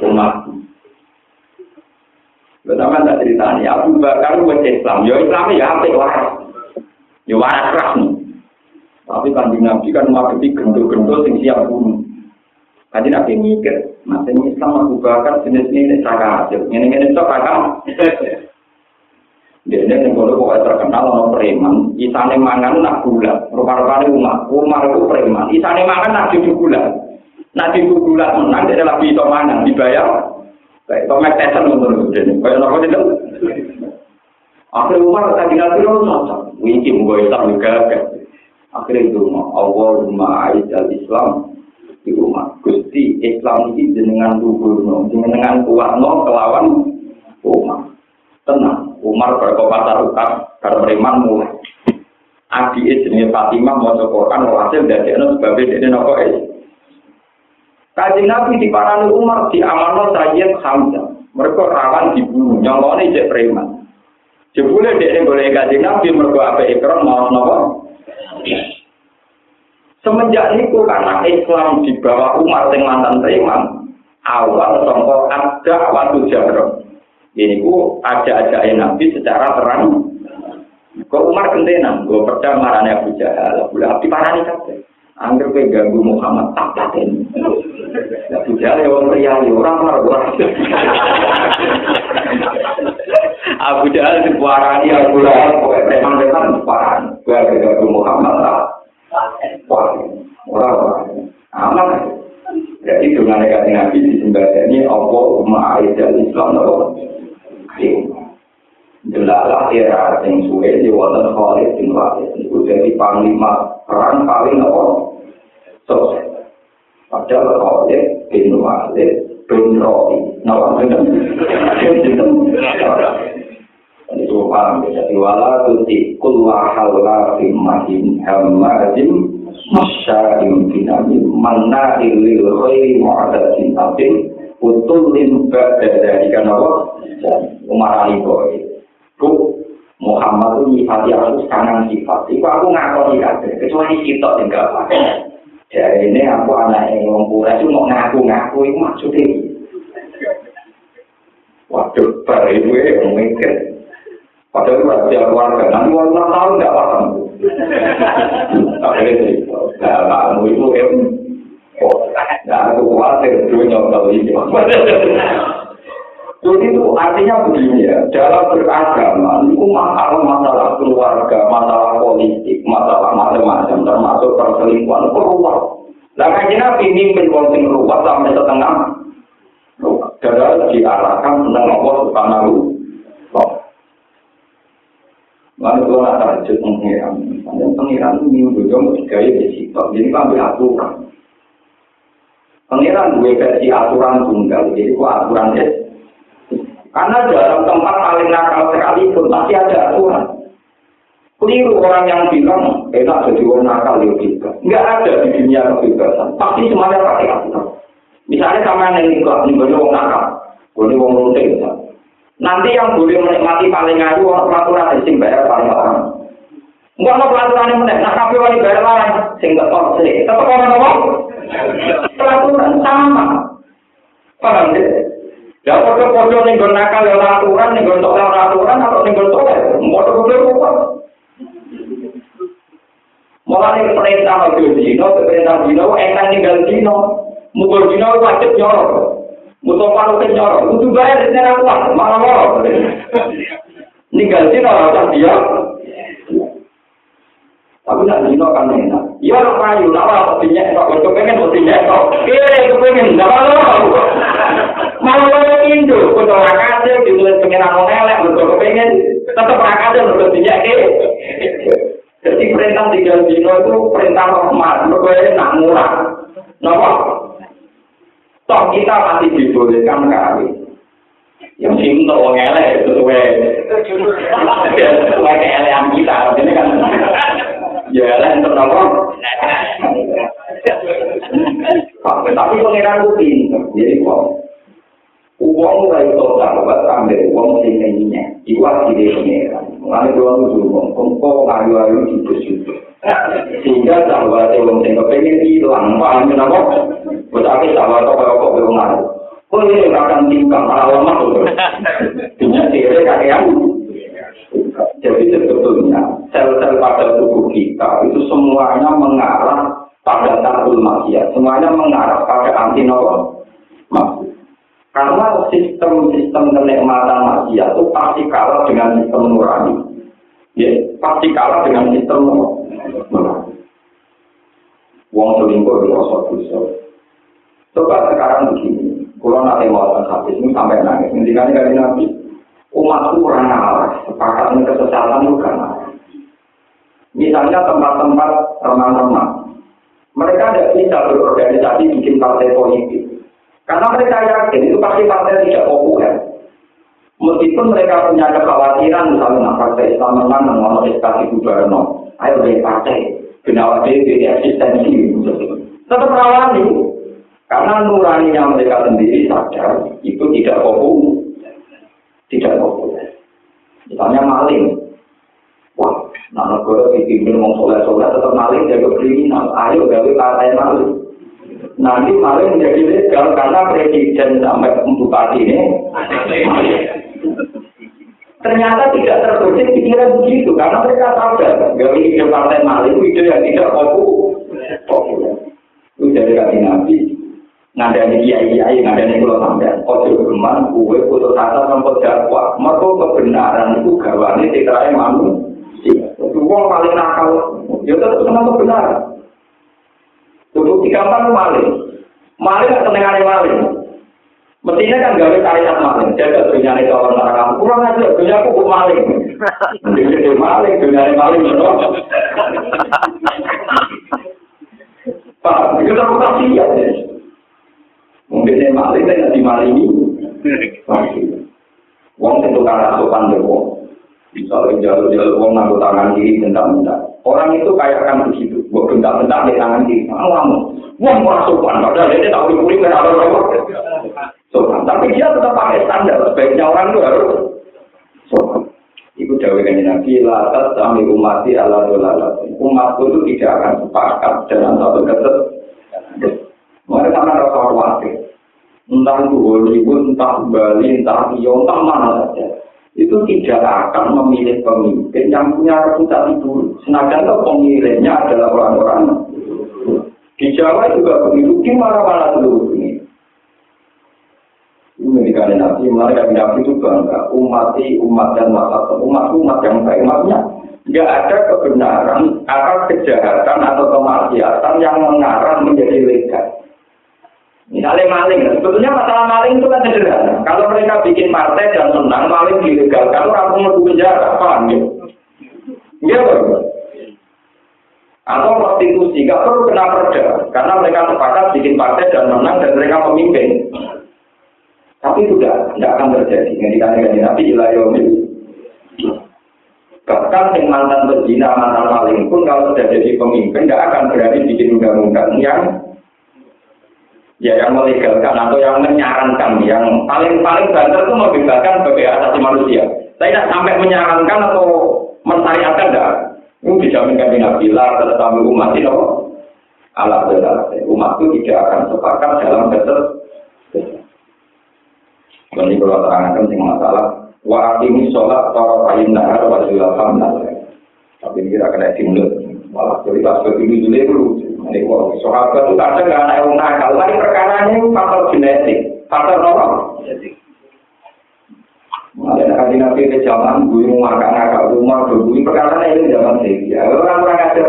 rumah. Betapa tak ceritani Abu Bakar wis Islam. Yo Islam ya apik wae. Yo waras rasmi. Tapi Kanjeng Nabi kan maketi gendul-gendul sing siap bunuh. Kanjeng Nabi mikir, masih Islam Abu Bakar jenis ini cakap. Ngene-ngene tok kakak. Dia yang kono kok terkenal ana preman, isane mangan nak gula. Rupa-rupane Umar itu preman, isane mangan nak cucu gula. Nak cucu gula menang dia lagi iso mangan dibayar. Kayak Tomek Tyson ngono lho. Kayak napa itu? Akhirnya Umar tadi nabi cocok. Iki mung Islam juga. Akhirnya itu Allahumma a'izzal Islam di Umar. Gusti Islam ini jenengan luhurno, jenengan kuatno kelawan Umar. Tenang, Umar berkomentar utak karena preman mulai. Adi jenenge Fatimah mau Quran hasil dadekno sebab dene napa Kanjeng Nabi diparani Umar diamanno Sayyid Hamzah. Mereka rawan dibunuh, nyolone cek preman. Jebule dekne golek Kanjeng Nabi mergo ape ikram mau napa? Semenjak itu karena Islam di bawah Umar sing mantan preman, awal sangka ada waktu jarak. Ini ku ada Nabi secara terang. Kok Umar kentenan, gue percaya marane Abu Jahal, boleh Abu parani kabeh. Angger kowe ganggu Muhammad tak paten. Abu Jahal wong liya orang marah. Abu Jahal diparani Abu Lahab kowe preman-preman parani. Kowe ganggu Muhammad tak. Wah, orang aman. Jadi dengan negatif Nabi disembadani apa umat Islam nopo. Jelalah era yang suwe di wonten Khalid bin Walid itu jadi panglima perang paling nopo. Sukses. Padahal Khalid bin Walid bin Rabi nopo itu paham ya. Jadi wala tuti kullahalla bimahin hamazim masya'im binamin manna ilil khairi mu'adasin abin utulin ba'da dari kanawah Umar Ali Boy Bu Muhammad itu nyifati aku kanan sifat itu aku ngakoni kabeh kecuali sitok enggak apa jadi ini aku anak yang ngomong itu mau ngaku-ngaku itu maksudnya waduh bar itu yang mikir padahal rahasia keluarga, nanti orang tahu nggak paham. Akhirnya kamu itu nggak aku khawatir dunia kalau ini. Jadi itu artinya begini ya, dalam beragama itu masalah keluarga, masalah politik, masalah macam-macam termasuk perselingkuhan keluar. Nah Kanjeng Nabi mimpin konting ruwet sampai setengah. Darah diarahkan tentang Allah Subhanahu wa ta'ala. Lalu kalau nak terjun pengiran itu minggu jam digaya di situ. Jadi ambil aturan. Pengiran gue versi aturan tunggal. Jadi kok aturan ya? Karena dalam tempat paling nakal sekalipun pasti ada aturan. Keliru orang yang bilang enak jadi orang nakal juga. Enggak ada di dunia kebebasan. Pasti semuanya pakai aturan. Misalnya sama yang ini orang nakal, ini orang runting. Nanti yang boleh menikmati paling ayu orang peraturan sing bayar paling orang. Enggak ada peraturan yang menek, nak kabeh wani bayar lain sing tetep sih. Tetep orang apa? Peraturan sama. Paham ya? Ya podo-podo ning nggon nakal ya aturan, ning nggon aturan atau ning nggon tolak. Podo-podo kok. Mulane perintah dino, perintah dino enak ninggal dino. Mukul dino wajib nyorok. Musuh palu kenyorok, itu bayar secara kuat, malah morok. Ninggal dino rasa dia. Tapi nak dino kan enak. Ya orang kayu, nama petinya kok, kepengen petinya kok. Kira kepengen, tidak malah. Malah orang Indo, untuk rakasnya, ditulis pengenan orang elek, untuk kepengen, tetap rakasnya, untuk petinya jadi perintah tinggal dino itu perintah rahmat, mereka nak murah. Kenapa? Toh kita masih dibolehkan kali. Yang sing untuk wong elek sesuai keelean kita. Ini kan ya elek untuk apa? Tapi pengiran itu pinter. Jadi kok uang mulai total buat ambil uang sing ini. Iwak di pengiran. Mulai uang itu kok ayu-ayu jujur-jujur. Sehingga sahabat yang kepengen hilang, paham kenapa? Berarti sahabat kok berumah. Oh ini akan tingkang alamat itu. Punya diri kalian. Jadi sebetulnya sel-sel pada tubuh kita itu semuanya mengarah pada takul maksiat. Semuanya mengarah pada anti nopo. Karena sistem kenikmatan maksiat itu pasti kalah dengan sistem nurani. pasti kalah dengan sistem wong selingkuh itu dosa. Coba sekarang begini, kalau nanti mau hadis ini sampai nangis, ngendikan kali Nabi, umatku kurang arah, sepakat dengan kesesatan itu kan. Misalnya tempat-tempat remang-remang, mereka tidak bisa berorganisasi bikin partai politik, karena mereka yakin itu pasti partai tidak populer. Meskipun mereka punya kekhawatiran, misalnya partai Islam menang, mengenal SKT Gubernur, ayo dari partai, benar benar eksistensi, tetap rawani, karena nuraninya mereka sendiri sadar itu tidak populer. Misalnya maling, wah, negara dipimpin orang soleh-soleh tetap maling jadi kriminal, ayo gawe partai maling. Nanti maling menjadi legal karena presiden sampai bupati ini ternyata tidak terbesit pikiran begitu karena mereka sadar gawe ide partai maling itu ide yang tidak populer. Itu dari kaki Nabi ngandani kiai ngandani kula sampean ojo geman kuwe putus asa sampai dakwah mergo kebenaran itu gawane titrae manusia. Wong paling nakal ya tetep seneng kebenaran. Untuk digampang maling kan senengane maling. Mestinya kan gawe syariat maling, jaga dunyane kawan neraka. Kurang aja dunyaku kok maling. Dene maling, dunyane maling lho. Pak, itu tak pasti ya. Mungkin maling tidak dimalingi. Wong tentu karena sopan dewo. Misalnya jalur-jalur wong nganggo tangan kiri bentak-bentak. Orang itu kayak kan begitu. Buat bentak-bentak di tangan kiri. Wong ora sopan. Padahal dia tak boleh berapa-apa. Sopan. Tapi dia tetap pakai standar. Sebaiknya orang itu harus sopan. Itu jawabnya Nabi. Latas kami umati ala dolalat. Umatku itu tidak akan sepakat dalam satu kesesatan. Mereka akan rasa khawatir. Entah itu Hollywood, entah Bali, entah Rio, entah mana saja. Itu tidak akan memilih pemimpin yang punya reputasi buruk. Sedangkan pemilihnya adalah orang-orang di Jawa juga begitu, di mana-mana seluruh dunia. Ini menjadikan Nabi, mereka Nabi itu bangga, umat dan umat yang baik. Maksudnya, tidak ada kebenaran atau kejahatan atau kemaksiatan yang mengarah menjadi legal. Misalnya maling, sebetulnya masalah maling itu kan sederhana. Kalau mereka bikin partai dan menang, maling dilegalkan, orang mau penjara, paham ya? Iya betul. Atau prostitusi, nggak perlu kena perda, karena mereka sepakat bikin partai dan menang dan mereka pemimpin. Tapi itu tidak akan terjadi. Yang Nabi Ilayomi. Bahkan yang mantan berzina, mantan maling pun kalau sudah jadi pemimpin, tidak akan berani bikin undang-undang yang melegalkan atau yang menyarankan, yang paling banter itu membebaskan sebagai asasi manusia. Saya tidak sampai menyarankan atau mensyariatkan, tidak. Itu dijaminkan di Nabi lah, tetapi umat itu alat umat itu tidak akan sepakat dalam ini kalau terangkan sing masalah wa aqimi sholat tarafain nahar wa zulafam nahar. Tapi ini kira kena timur malah jadi pas begini dulu. Ini kalau sahabat itu kadang nggak ada yang nakal, tapi perkaranya itu faktor genetik, faktor normal. Malah kaji Nabi ke zaman gue mau ngakak rumah gue perkaranya ini zaman sih. Orang-orang ajar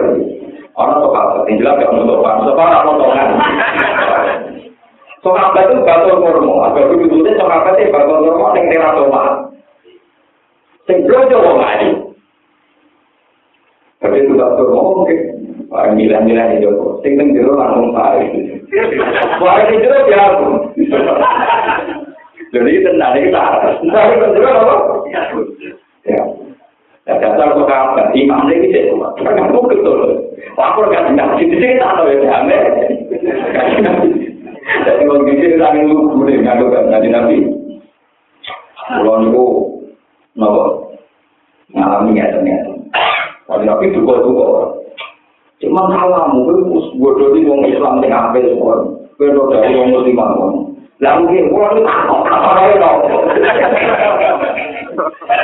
orang sahabat, yang jelas nggak mau sahabat potongan. Sahabat itu batul kurma, agak begitu sahabat itu batul kurma yang teratoma. Yang belajar orang lain. Tapi itu batul kurma mungkin. Milah-milah itu, sing jero langsung tarik. Wah itu jero biasa. Jadi tenang kita. Tapi jero apa? Ya. Dasar kok apa? Imam lagi itu. Kan aku betul. Aku enggak tidak di sini tak tahu ya ame. Jadi mau gitu tak lu boleh ngaku kan Nabi. Kalau niku nopo ngalami ya ternyata. Kalau Nabi duga-duga. Cuma salamu, itu bodoh di orang Islam yang ambil semua. Bodoh dari orang Muslim. Lalu mungkin orang itu apa itu?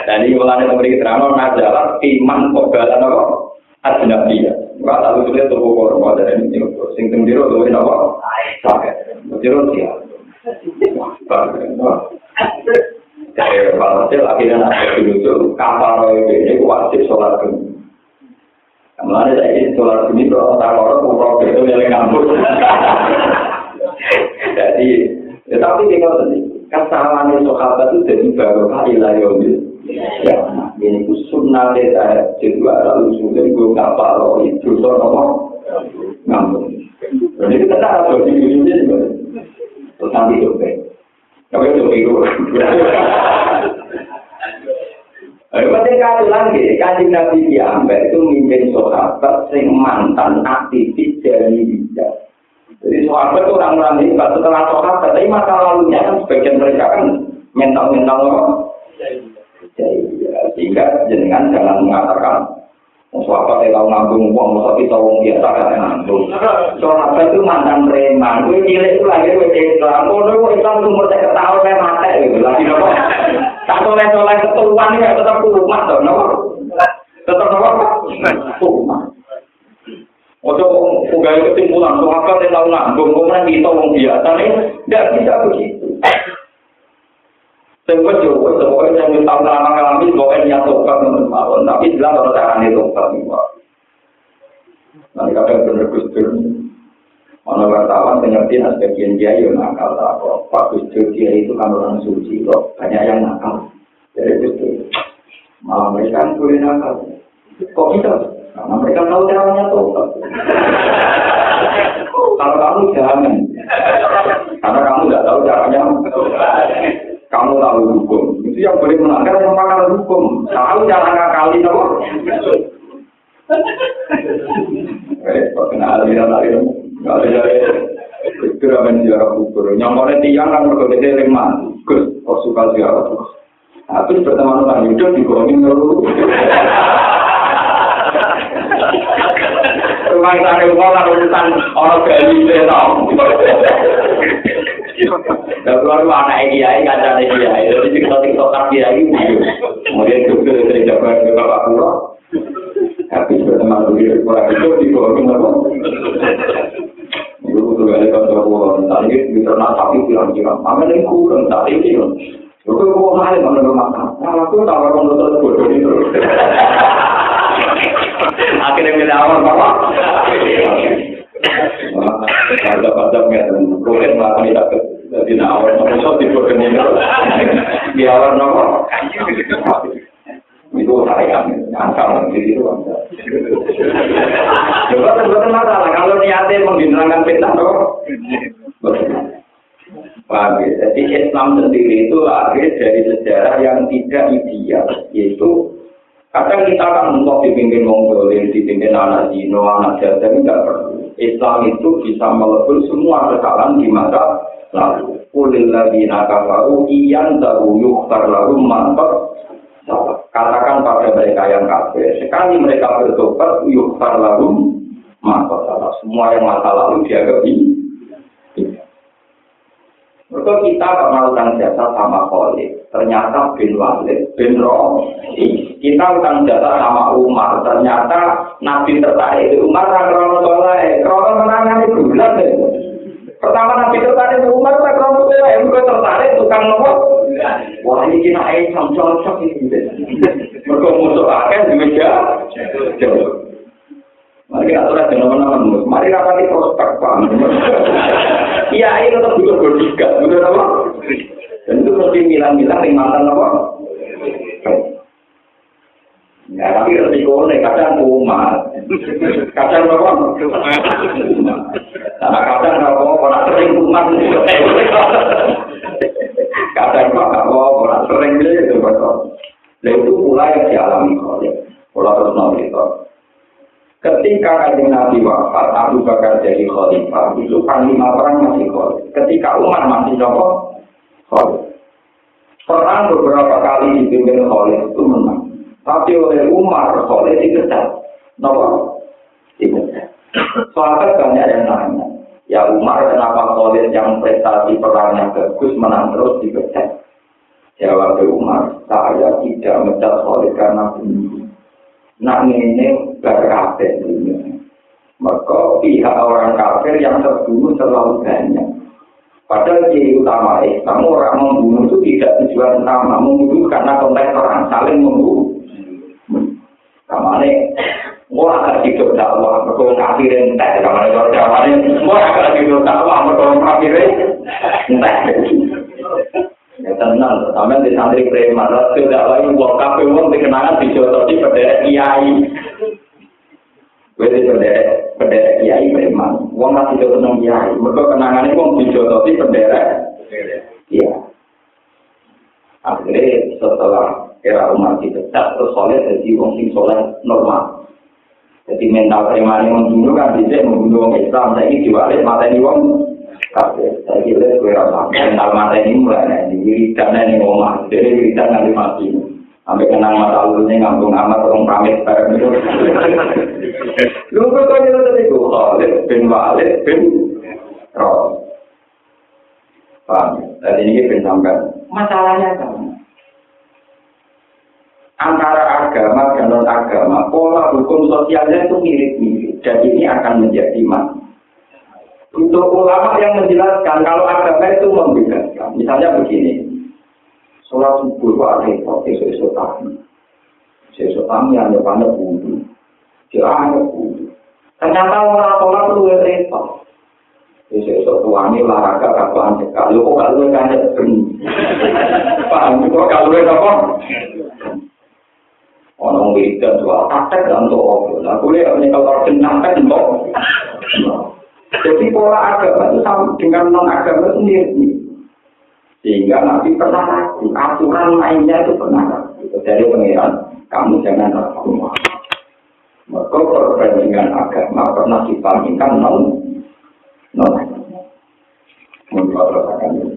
Jadi mulanya memberi keterangan adalah iman kobalan apa? Ajnabiyah. Kalau itu tubuh korban dari ini, sing tenggiru tuh ini apa? Sakit. Tenggiru dia. Jadi kalau akhirnya nanti dulu kapal ini wajib sholat. Mulane saiki dolar ini kok tak loro kok itu yang ngambut. Jadi, tetapi kalau kesalahan sahabat itu jadi barokah ilayomil. Ya, ini ku sunnah desa kedua lalu sudah gue kapal itu sono ngambut. Jadi kita tak ada di dunia juga. Terus nanti coba. Tapi coba itu. Ketika itu lagi, Kanjeng Nabi Muhammad itu mimpin sahabat yang mantan aktivis dari Libya. Jadi sahabat itu orang-orang ini, setelah sahabat, tapi masa lalunya kan sebagian mereka kan mental-mental sehingga jenengan jangan mengatakan sahabat yang tahu ngambung uang, tapi tahu biasa kan ngambung. Sahabat itu mantan preman, gue cilik itu lagi gue Islam, gue Islam umur 3 tahun saya mati, lagi apa? Tak soleh-soleh keturunan ini tetap kumat dong, tetap kumat. Untuk pegawai kesimpulan, sahabat yang tahu ngambung, kemudian kita orang biasa ini, tidak bisa begitu. Sebab saya minta lama-lama bahwa yang tobat teman-teman, tapi jelas orang caranya tobat nih Pak. Nanti kadang benar Gusdur, mana wartawan pengertian sebagian dia yang nakal tak kok. Pak Gusdur dia itu kan orang suci kok, banyak yang nakal. Jadi Gusdur, malah mereka boleh nakal. Kok bisa? Karena mereka tahu caranya tobat. Kalau kamu jangan, karena kamu tidak tahu caranya. Kamu tahu hukum, itu yang boleh melanggar yang pakar hukum. Tahu cara ngakali apa? Kok kena aliran nggak ada itu ramen ziarah kubur. Nyamornya tiang kan berkode lemah. Gus, kok suka ziarah terus. Tapi berteman dengan Yuda digorongin dulu. Rumah tangga orang urusan orang Bali itu tahu. Kalau anak kiai kancane kiai, jadi TikTok kiai video. Kemudian juga dari jawaban ke Bapak Pulau. Habis berteman dengan orang itu di bawah apa? Itu betul kali kalau tadi kita nak sapi bilang-bilang, apa nih kurang tadi itu. Itu kok hal yang mana makan. Nah, aku tahu orang itu bodoh itu. Akhirnya milih awal Bapak. Pada mungkin malah tidak jadi awal nomor di berkenin di awal nomor itu saya angka itu coba sebetulnya masalah kalau niatnya menghilangkan fitnah paham ya? Jadi Islam sendiri itu lahir dari sejarah yang tidak ideal, yaitu kadang kita akan untuk dipimpin Mongolia, dipimpin anak Zino, anak Jada, tidak perlu. Islam itu bisa melebur semua kesalahan di masa lalu. Qulil ladzina kafaru iyan tahu yukhfar lahum mantap. Katakan pada mereka yang kafir, sekali mereka bertobat yukhfar lahum mantap. Semua yang masa lalu dianggap ini. Mereka kita melakukan jasa sama Khalid, ternyata bin Walid, bin Rohi. Kita melakukan jasa sama Umar, ternyata Nabi tertarik Umar krono soleh, krono menangani bulan. Pertama Nabi tertarik Umar, krono soleh, mereka tertarik tukang nopo. Wah ini kena cocok ini. Mereka musuh akan di meja. Mari kita aturan teman-teman, mari rapati prospek Pak. Iya, ini tetap butuh berdikat, betul apa? Dan itu mesti milang-milang yang mantan apa? Ya, tapi resikonya kadang umat, kadang apa? Karena kadang apa? Orang sering umat, kadang apa? Orang sering itu betul. Dan itu pula yang dialami oleh pola terus itu. Ketika Kanjeng Nabi wafat, Abu Bakar jadi khalifah, itu panglima perang masih khalifah. Ketika Umar masih khalifah. Perang beberapa kali dipimpin khalifah itu menang. Tapi oleh Umar, khalifah dipecat. Kenapa? Dipecat. Soalnya banyak yang nanya, ya Umar kenapa khalifah yang prestasi perangnya bagus menang terus dipecat? Jawab Umar, saya tidak mecat khalifah karena bunuh. Nak ini berkafir ini. Maka pihak orang kafir yang terbunuh terlalu banyak. Padahal ciri utama Islam orang membunuh itu tidak tujuan utama. Membunuh karena konteks perang saling membunuh. Kamane Ora akan hidup dakwah, mergo kafirin entek kamane karo jawane. Ora akan hidup dakwah, mergo kafirin entek. Ya tenang, sampeyan di santri preman, rasul dakwah iki wong kabeh wong dikenangan dijototi pada kiai. Wis pada kiai preman. Wong ora dijototi kiai, mergo kenangane wong dijototi pada kiai. Akhirnya setelah era umat dipecat, terus soleh jadi wong sing soleh normal. Jadi mental preman yang membunuh kan bisa membunuh orang Islam. Saya ini diwalik mata ini wong kafir. Saya kira itu rasa mental mata ini mulai nih. Wiridan ini ngomong. Jadi wiridan nanti mati. Sampai kenang mata lalunya ngambung amat orang pamit bareng itu. Lu kok itu tadi gue Khalid bin Walid bin Roh. Paham? Jadi ini bin sampai masalahnya kan. Antara agama dan non-agama, pola hukum sosialnya itu mirip-mirip. Dan ini akan menjadi masalah. Untuk ulama yang menjelaskan, kalau agama itu membedakan. Misalnya begini, sholat subuh itu repot, esok-esok tani. Esok tani hanya pada wudhu. Dia hanya wudhu. Ternyata orang sholat itu repot. Esok-esok tuani olahraga kapan sekali. Kok kalau kan ada benih. Paham? Kok kalau ada apa? Orang wiridan jual praktek untuk obrol. Nah, boleh kalau jenang kan untuk. Jadi pola agama itu sama dengan non agama itu mirip. Sehingga nanti pernah ragu, aturan mainnya itu pernah ragu. Dari pengiran, kamu jangan ragu. Maka perbandingan agama pernah dibandingkan non agama.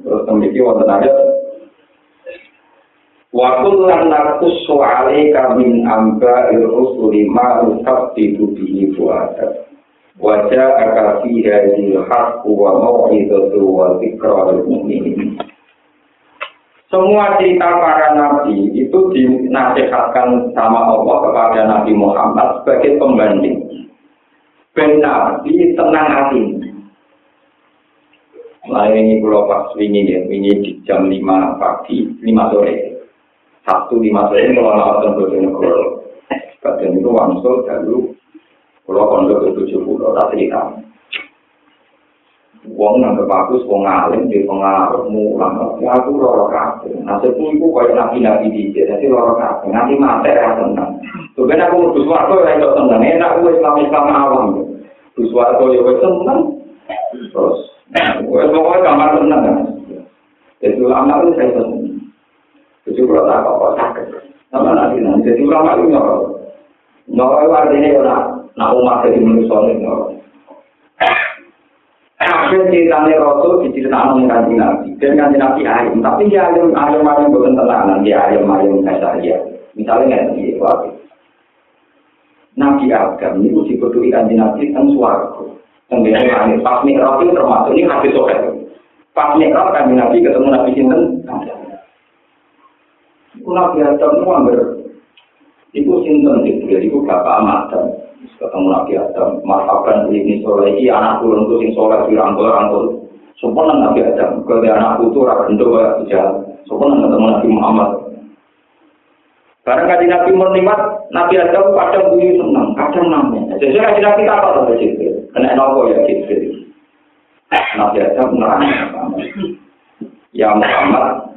Terus memiliki wonten ada. Wa kullan naqussu 'alaika min amba'ir rusuli ma nusabbitu bihi fu'adak. Wa ja'aka fi hadhil haqqu wa mau'izatu wa dzikra lil mu'minin. Semua cerita para nabi itu dinasihatkan sama Allah kepada Nabi Muhammad sebagai pembanding. Ben Nabi tenang hati. Mulai ini pulau pas ini di jam 5 pagi, 5 sore. Sabtu 5 sore kalau lawan Bojonegoro. Badan itu wangsul dulu. Kalau pondok ke 70 tak cerita. Wong nang bagus wong alim di pengaruh mulang. Ya aku loro kabeh. Nasibku iku koyo nabi-nabi dicek. Dadi loro kabeh. Nanti mate ra tenang. Tugen aku mlebu swarga ora iso tenang. Enak ku Islam awam. Mlebu swarga yo wis tenang. Terus wis pokoke kamar tenang. Jadi ulama itu saya tenang. Itu kalau tak apa sakit, sama nanti jadi ulama itu nyorot artinya nak umat jadi manusia nyorot. Akhir ceritanya Rasul diceritakan dengan Nabi dan Nabi ayam, tapi dia ayam bukan tenangan, dia ayam kasar dia. Misalnya nggak sih Nabi Adam itu dibutuhi kanji Nabi kan suaraku. Kemudian pas mikrot itu termasuk ini hadis soal. Pas mikrot kanji Nabi ketemu Nabi Sinten. Nabi Adam itu hampir itu sinten itu bapak Adam ketemu Nabi Adam marhaban ini soleh anak turun itu sing soleh dirangkul sempurna Nabi Adam kalau anak itu ora bendo jalan sempurna ketemu Nabi Muhammad barang kaji Nabi menikmat Nabi Adam kadang bunyi senang kadang namanya jadi kaji Nabi tak apa dari situ kena nopo ya gitu Nabi Adam nerang ya Muhammad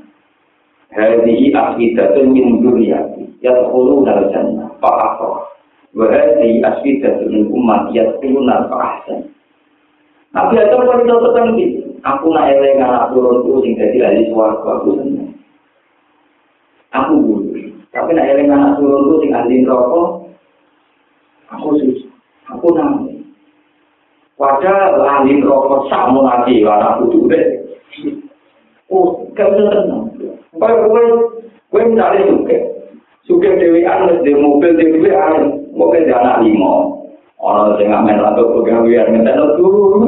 hadhihi afidatun min dzurriyyati yadkhuluna al-jannah fa aqra wa hadhihi afidatun min ummati yadkhuluna fa-ahsan. Nabi Adam kok iso tertentu aku nak eling anak turunku sing dadi ahli swarga aku seneng. Aku butuh. Tapi nak eling anak turunku sing ahli neraka aku susah. Aku nang. Padahal ahli neraka sakmo lagi anak butuh deh. Oh, kan seneng. Kowe mencari suke dewean di mobil dewean mobil anak 5 ono sing ngamen ratu pegawean ngentekno turu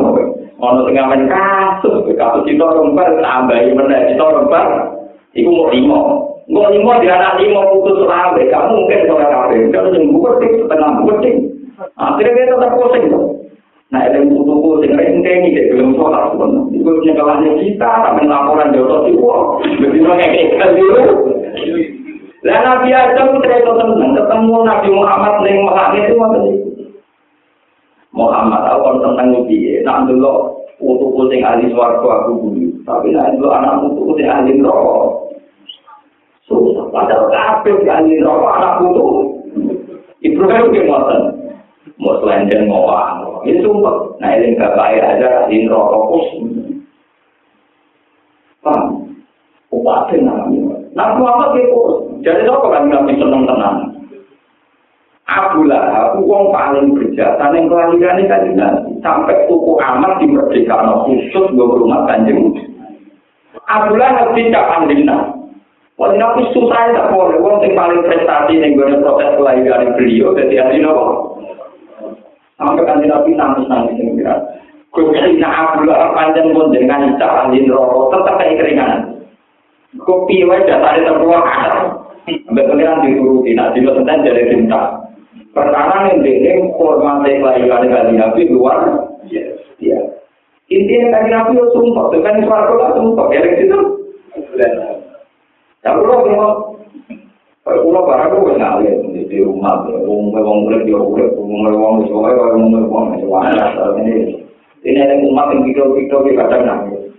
ono sing ngamen kasus itu rombar tambahi meneh itu rombar iku mau 5 di anak 5 putus rawe kamu mungkin ora kabeh kalau sing buketik setengah buketik akhirnya kita tetap pusing nah yang butuh sing rengkeng iki belum sholat pun iku nyekelahnya kita sampe laporan jotos iku begitu kayak dulu Lah Nabi Adam cerita tentang ketemu Nabi Muhammad ning langit itu ngoten iki. Muhammad aku tentang piye? Nak ndelok putuku sing ahli swarga aku bumi. Tapi nak ndelok anak putuku sing ahli neraka. Susah padahal kabeh ahli neraka anak putu. Ibrahim ki ngoten. Mau selanjang ngowang. Ini sumpah. Nah ini gak baik aja ahli neraka kus. Paham? Upatin namanya. Nah, apa itu? Jadi apa kan Nabi seneng tenang? Abu Lahab, wong paling berjasa yang kelahiran kan Nabi. Sampai tuku amat di Merdeka khusus gue rumah Kanjeng. Abu Lahab tidak pandina. Wong Nabi susah tak boleh. Wong yang paling prestasi yang gue proses kelahiran beliau jadi ahli nopo. Sampai Kanjeng Nabi nangis yang berat. Kusina Abu Lahab panjang pun dengan cara ahli neraka tetap kayak keringan. Kopi wae dasare terbuang ada. Sampai kalian dituruti, nak dilakukan jadi cinta. Pertama yang ini hormati kelahiran Kanjeng Nabi luar. Ya. Intinya Kanjeng Nabi itu sumpah, dengan suara lah sumpah. Yang itu. Tapi kalau barang itu ngalir di rumah, ngomong urip dia urip, ngomong sesuai, ngomong ini ada umat yang video-video di kadang nangis.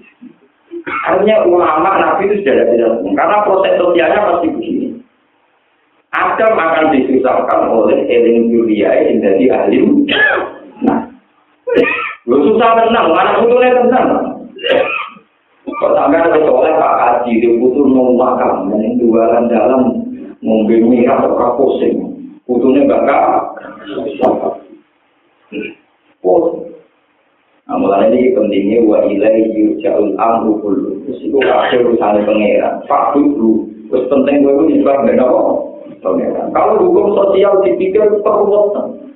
Artinya ulama Nabi itu sudah tidak, karena proses sosialnya pasti begini. Adam akan disusahkan oleh eling dunia yang jadi alim. Nah, lu susah tenang, mana butuhnya tenang. Kalau sampai ada oleh Pak Haji, dia butuh mau makan, yang jualan dalam ngombe merah atau pusing, butuhnya bakal. Amalan ini pentingnya wa ilaihi yurja'ul amru kullu. Wis iku kabeh urusane pangeran. Pak dulu, wis penting kowe iku nyembah ben apa? Pangeran. Kalau hukum sosial dipikir perwutan.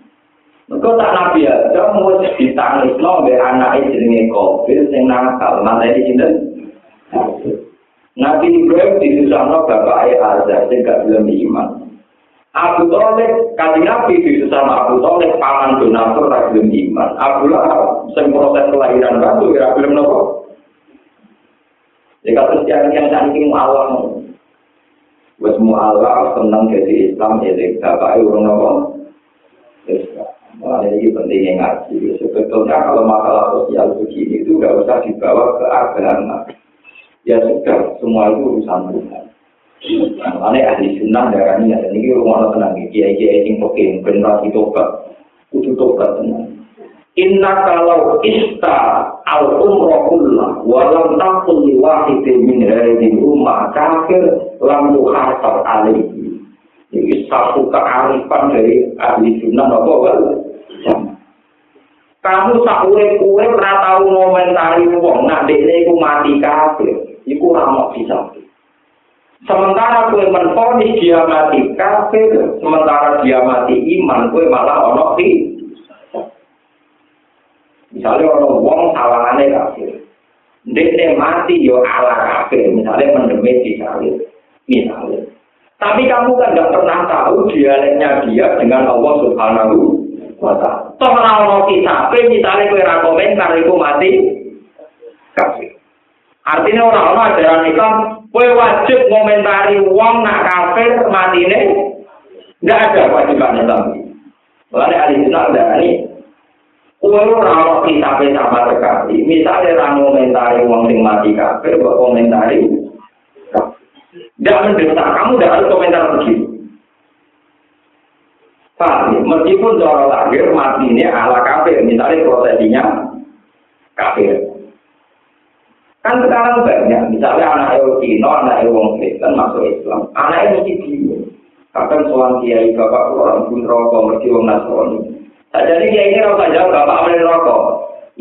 Maka tak Nabi Adam wis ditangisno mbek anake jenenge Qabil sing nakal, mateni sinten? Nabi Ibrahim disusahno bapake Azar sing gak gelem iman. Abu Thalib kanjeng Nabi disama Abu Thalib paman donatur ra gelem iman. Abu Lahab sing proses kelahiran batu ra gelem napa. Jika terjadi yang saking Allah wis mu'alaf seneng jadi Islam jadi bapak urung napa. Mulai ini pentingnya ngaji. Sebetulnya kalau masalah sosial begini itu nggak usah dibawa ke agama. Ya sudah, semua itu urusan Tuhan. Makanya ahli sunnah darahnya dan ini rumah tenang kiai-kiai yang pokoknya generasi tobat kudu tobat tenang. Inna kalau ista al umrohullah walam takul liwahidin min hadhihi ummah kafir lam yuhasab alaihi. Ini satu kearifan dari ahli sunnah apa kamu sak urip-urip ora tau ngomentari wong nek dekne iku mati kafir iku ora mau bisa. Sementara kue menfonis dia mati kafir, sementara dia mati iman, kue malah ono di. Misalnya ono wong sawangane kafir, dia mati yo ala kafir, misalnya mendemit di salib, misalnya. Tapi kamu kan nggak pernah tahu dialeknya dia dengan Allah Subhanahu wa Ta'ala. Toh ono kisah, misalnya kue rakomentar itu mati kafir. Artinya orang-orang ajaran Islam, kowe wajib ngomentari wong nak kafir matine enggak ada kewajiban Islam. Mulane ahli sunnah darani kowe ora ono kisabe sama sekali. Misale ra ngomentari wong sing mati kafir, kok komentari. Enggak mendesak, kamu enggak harus komentar begitu. Paham? Meskipun cara lahir matine ala kafir, misalnya prosesinya kafir. Kan sekarang banyak, misalnya anak Cina, anak wong Kristen masuk Islam, anaknya mesti bingung. Kadang soal kiai bapak orang pun rokok, mesti wong Nasrani. Tak jadi kiai ini rokok jauh, bapak ambil rokok.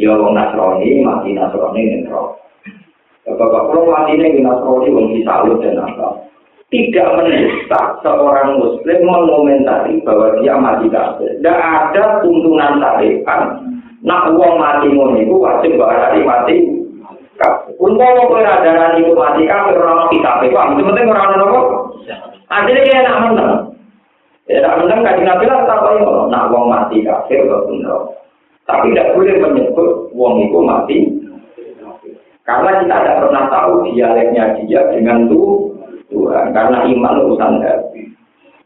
Ya wong Nasrani, mati Nasrani dan rokok. Bapak kalau mati ini Nasrani, wong disalut dan apa. Tidak mendesak seorang Muslim mengomentari bahwa dia mati kafir. Tidak ada tuntunan syariat. Nak wong mati ngono itu wajib berarti mati. Untuk pelajaran itu mati kafir orang kita paham, penting orang apa? Akhirnya dia nak menang. Ya nak menang kaji nabi lah tak boleh nak wong mati kafir atau benar. Tapi tidak boleh menyebut wong itu mati. Karena kita tidak pernah tahu dialeknya dia dengan Tuhan. Karena iman urusan hati.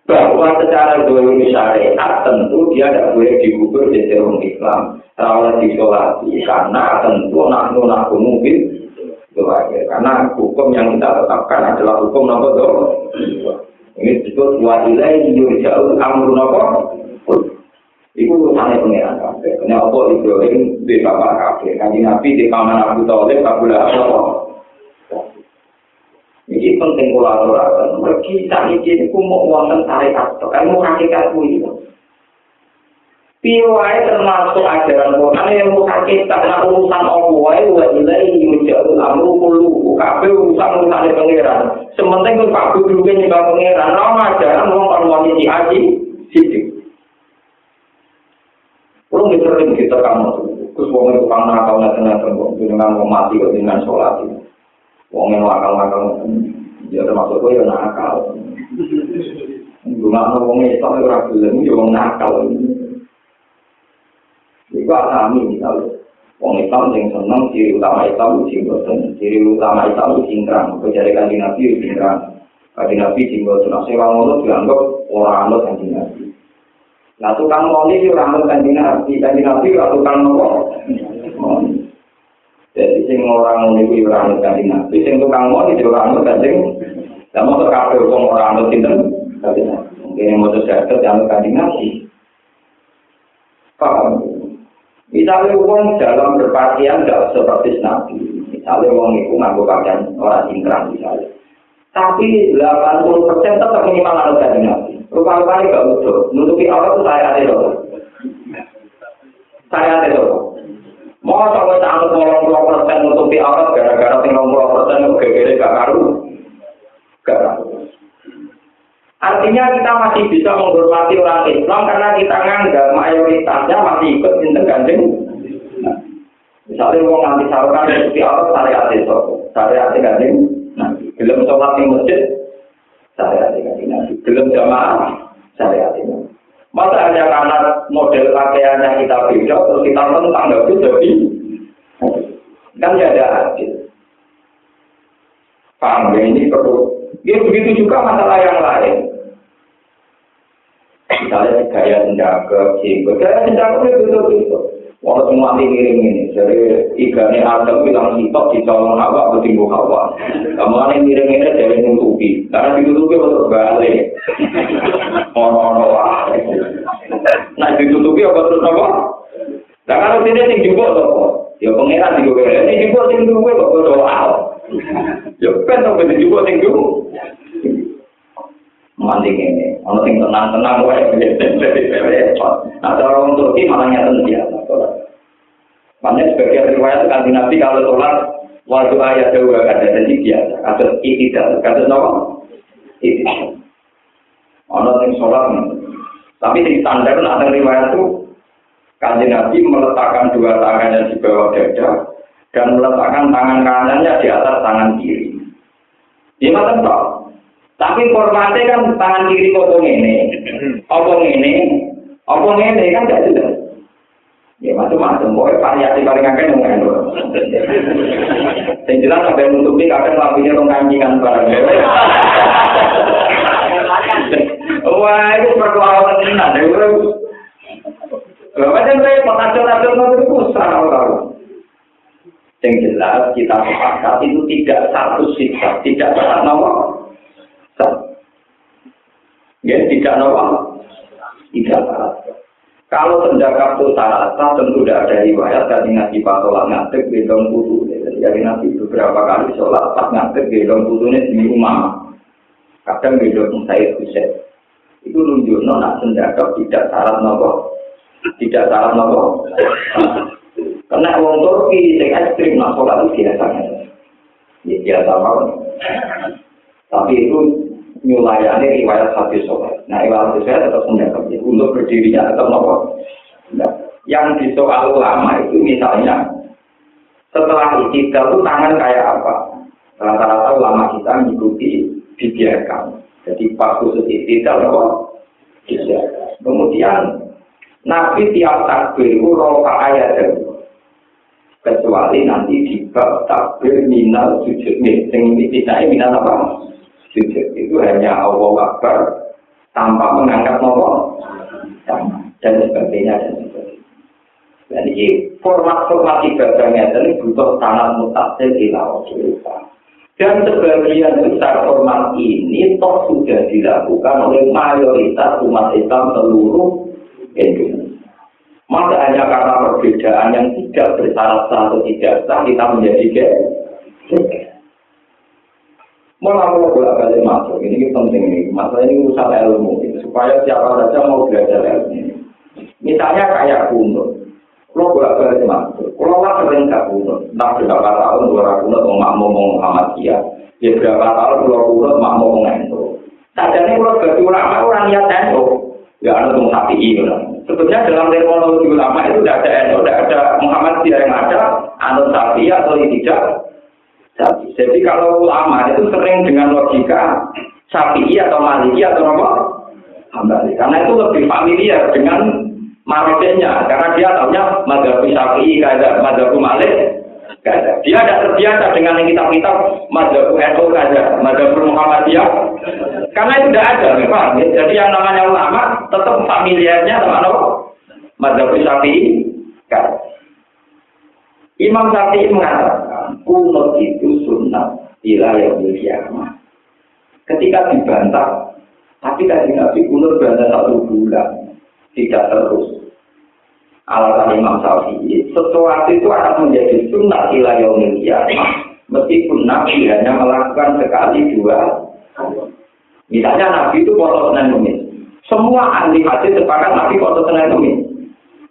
Bahwa secara dohir syariat tentu dia tidak boleh dikubur di dalam Islam. Rawat disolati. Karena tentu nak mungkin. Karena hukum yang kita tetapkan adalah hukum nomor 2. Ini disebut wa ilaihi yurja'ul amru nomor. Iku urusannya pengeran kabeh. Kena apa Ibrahim di bapak kabeh. Kanjeng Nabi di paman Abu Thalib kabeh apa. Ini penting kolaborasi. Mergi sakit itu mau wonten syariat. Kan mau hakikat itu. Piwai termasuk ajaran Quran yang mau hakikat nak urusan Allah wa ilaihi yurja'ul amru kullu. Kabeh urusan-urusane pengeran. Sementing kok kabeh duwe nyembah pengeran. Ora ajaran wong parwani haji sithik. Kalau sering kita kamu, terus wong itu kamu nakal dengan mau mati dengan sholat itu, wong yang nakal, dia termasuk gue yang nakal. Guna wong Islam itu ragu lagi, wong nakal. Itu alami misalnya, wong Islam yang senang ciri utama Islam itu jinggotan, ciri utama Islam itu cingkrang, kejadian Nabi itu cingkrang, Nabi jinggotan. Seorang orang dianggap orang anut yang Nabi. Nah, tukang moni itu rambut kanjeng Nabi atau tukang moni. Jadi sing orang moni itu rambut kanjeng Nabi, sing tukang moni itu rambut kanjeng. Sama untuk kafe orang rambut sinten kanjeng Nabi. Mungkin yang mau sesuatu rambut kanjeng Nabi. Paham? Misalnya orang dalam berpakaian tidak seperti Nabi. Misalnya orang itu nganggo pakaian orang cingkrang misalnya. Tapi 80% tetap minimal rambut kanjeng Nabi. Rupa-rupanya gak utuh, menutupi Allah itu saya ada loh. Saya ada loh. Mau sampai tak 90% menutupi Allah gara-gara 90% itu gegere gak karu. Gak karu. Artinya kita masih bisa menghormati orang Islam karena kita nganggap mayoritasnya masih ikut sinten Kanjeng. Nah, misalnya mau nganti sarukan menutupi Allah saya ada loh. Saya ada Kanjeng. Nah, belum sholat di masjid. Syariat ini belum jamaah syariat ini. Masa hanya karena model pakaiannya kita beda, terus kita tentang nggak jadi kan tidak ada adil. Paham ya ini perlu. Ya begitu juga masalah yang lain. Misalnya gaya senjata, gaya senjata itu betul-betul. Walau semua ngiring ini, jadi igane Adam bilang sitok di calon awak bertimbuk awak. Kamu aneh ngiring ini dari nutupi, karena ditutupi betul balik. Orang-orang nah ditutupi apa terus apa? Nah kalau tidak sing jumbo apa? Ya pengeran juga. Ini jumbo sing jumbo kok doa. Ya kan sampai jumbo sing jumbo. Manting ini, orang sing tenang-tenang wae repot. Nah, orang Turki malah nyata dia. Makanya sebagai riwayat Kanjeng Nabi kalau sholat waktu ayat dua kata jadi biasa, kata iktidal, kata apa? Iktidal. Orang sing sholat, tapi di standar ada riwayat itu Kanjeng Nabi meletakkan dua tangannya di bawah dada dan meletakkan tangan kanannya di atas tangan kiri. Ini macam tak? Tapi formatnya kan tangan kiri kok ini, apa ini kan tidak jelas. Ya macam-macam, pokoknya variasi paling akeh yang ngandung. Yang jelas sampai menutupi kadang lampunya rongkancingan barang. Wah itu perkelautan tenan, macam saya potasium itu salah. Yang jelas kita sepakat itu tidak satu sifat, tidak satu nomor. Ya, tidak nomor, tidak syarat. Kalau senjata itu syarat, tentu tidak ada riwayat dari Nabi pas sholat ngadeg gendong putu. Jadi Nabi beberapa kali sholat pas ngadeg gendong putunya di rumah. Kadang gendong Sayyid Husain. Itu nunjukno nak senjata tidak syarat nomor, tidak syarat nomor. Karena orang Turki yang ekstrim nak sholat itu biasanya, ya biasa banget. Tapi itu nyulayani riwayat hadis sholat. Nah, riwayat hadis sholat tetap mendapat untuk berdirinya tetap nopo. Nah, yang di soal ulama itu misalnya setelah iktidal itu tangan kayak apa? Rata-rata ulama kita mengikuti dibiarkan. Jadi pas khusus iktidal nopo dibiarkan. Kemudian Nabi tiap takbir itu roka ayat kecuali nanti di bab takbir minal sujud nih. Yang ini minal apa? sujud itu hanya Allah Akbar tanpa mengangkat nomor dan sebagainya dan sebagainya. Jadi format-format ibadahnya ini butuh tanah mutasil ila Rasulullah. Dan sebagian besar format ini toh sudah dilakukan oleh mayoritas umat Islam seluruh Indonesia. Maka hanya karena perbedaan yang tidak bersyarat atau tidak sah kita menjadi geger. Mulai bolak-balik masuk, ini penting nih. Masalah ini urusan ilmu, supaya siapa saja mau belajar ilmu ini. Misalnya kayak kunut, kalau bolak-balik masuk, kalau lah sering gak kunut, entah berapa tahun dua kunut mau Muhammadiyah, ya berapa tahun dua kunut mau NU. Sajane kalau bagi ulama orang niat NU, ya anu tunggu sapi lah. Sebetulnya dalam terminologi ulama itu tidak ada NU, tidak ada Muhammadiyah yang ada, anu sapi atau tidak. Jadi kalau ulama itu sering dengan logika Syafi'i atau Maliki atau apa? Hambali. Karena itu lebih familiar dengan maroknya. Karena dia tahunya mazhab Syafi'i kada, mazhab Malik kada. Dia tidak terbiasa dengan kitab-kitab mazhab NU kada, mazhab Muhammadiyah. Karena itu tidak ada, memang. Jadi yang namanya ulama tetap familiarnya sama apa? Mazhab Syafi'i kada. Imam Syafi'i mengatakan kunut itu sunnah ila yaumil qiyamah. Ketika dibantah, tapi tadi Nabi kunut bantah 1 bulan, tidak terus. Alasan Imam Syafi'i, sesuatu itu akan menjadi sunnah ila yaumil qiyamah, meskipun Nabi hanya melakukan sekali 2 kali. Misalnya Nabi itu poso Senin Kemis. Semua ahli hadis sepakat Nabi poso Senin Kemis.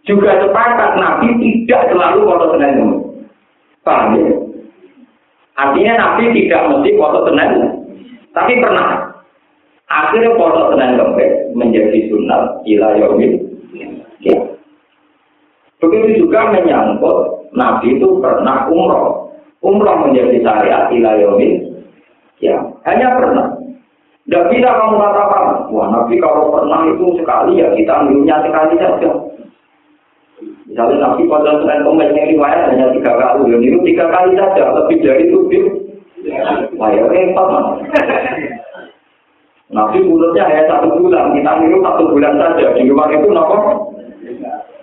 Juga sepakat Nabi tidak selalu poso Senin Kemis. Paham ya? Artinya Nabi tidak mesti poso Senin, tapi pernah. Akhirnya poso Senin Kemis menjadi sunnah ila yaumil qiyamah. Begitu juga menyangkut Nabi itu pernah umroh. Umroh menjadi syariat ila yaumil qiyamah. Hanya pernah. Tidak bisa kamu katakan, wah Nabi kalau pernah itu sekali ya kita ambilnya sekali saja. Misalnya Nabi pada Senin Kemis yang riwayat hanya 3 kali, yang itu 3 kali saja, lebih dari itu. Wah ya repot man. Nabi mulutnya hanya 1 bulan, kita minum 1 bulan saja. Di luar itu nopo?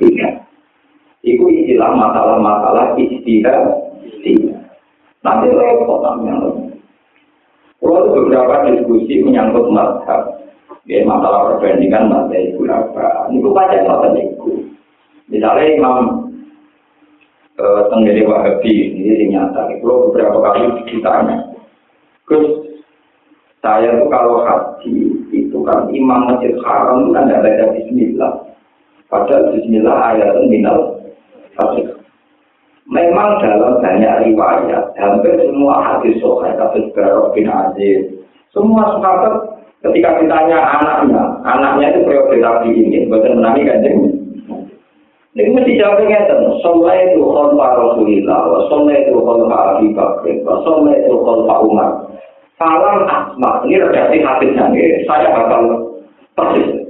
Iya. Itu istilah masalah-masalah istihad. Nanti repot namanya. Kalau beberapa diskusi menyangkut mazhab, ya, masalah perbandingan mazhab berapa, ini baca mazhab itu. Misalnya Imam Tenggiri Wahabi ini nyata. Kalau beberapa kali ditanya, Gus, saya tuh kalau haji itu kan Imam Masjid Haram itu kan tidak ada Bismillah. Padahal Bismillah ayatun minal fasik. Memang dalam banyak riwayat, hampir semua hadis sahih kasus Barok bin Aziz, semua sahabat ketika ditanya anaknya itu periode Nabi ini, bukan menami kanjeng. Ini mesti jawabnya ngeten, sallaitu khalfa Rasulillah, wa sallaitu khalfa Abi Bakr, wa sallaitu khalfa Umar. Falam asma, ini redaksi hadisnya, saya bakal persis.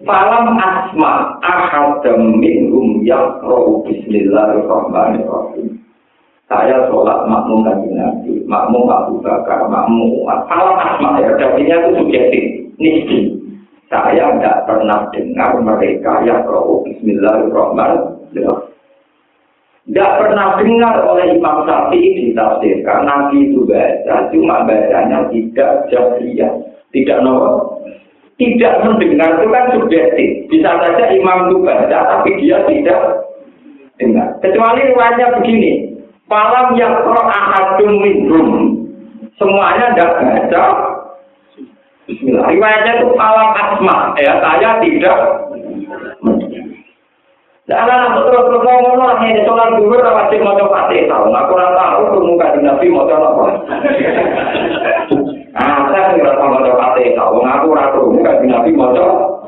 Falam asma ahadam minhum yaqra'u bismillahirrahmanirrahim. Saya sholat makmum kanjeng Nabi, makmum Abu Bakar, makmum Umar. Falam asma, redaksinya itu subjektif, nisbi. Saya tidak pernah dengar mereka yaqra'u bismillahirrahmanirrahim. Tidak pernah dengar oleh Imam Syafi'i ditafsirkan Nabi itu baca, cuma bacanya tidak jahriyah, tidak nomor. Tidak mendengar itu kan subjektif. Bisa saja imam itu baca, tapi dia tidak dengar. Kecuali riwayatnya begini, falam yaqra' ahadum minhum. Semuanya tidak baca. Bismillah. Riwayatnya itu falam asma. Ya, saya tidak. Jangan terus ngomong orang ini sholat dulu wajib mau coba tahu. Aku orang tahu permukaan Nabi mau coba apa. Saya nggak tahu mau coba tahu. Aku ragu permukaan Nabi mau coba.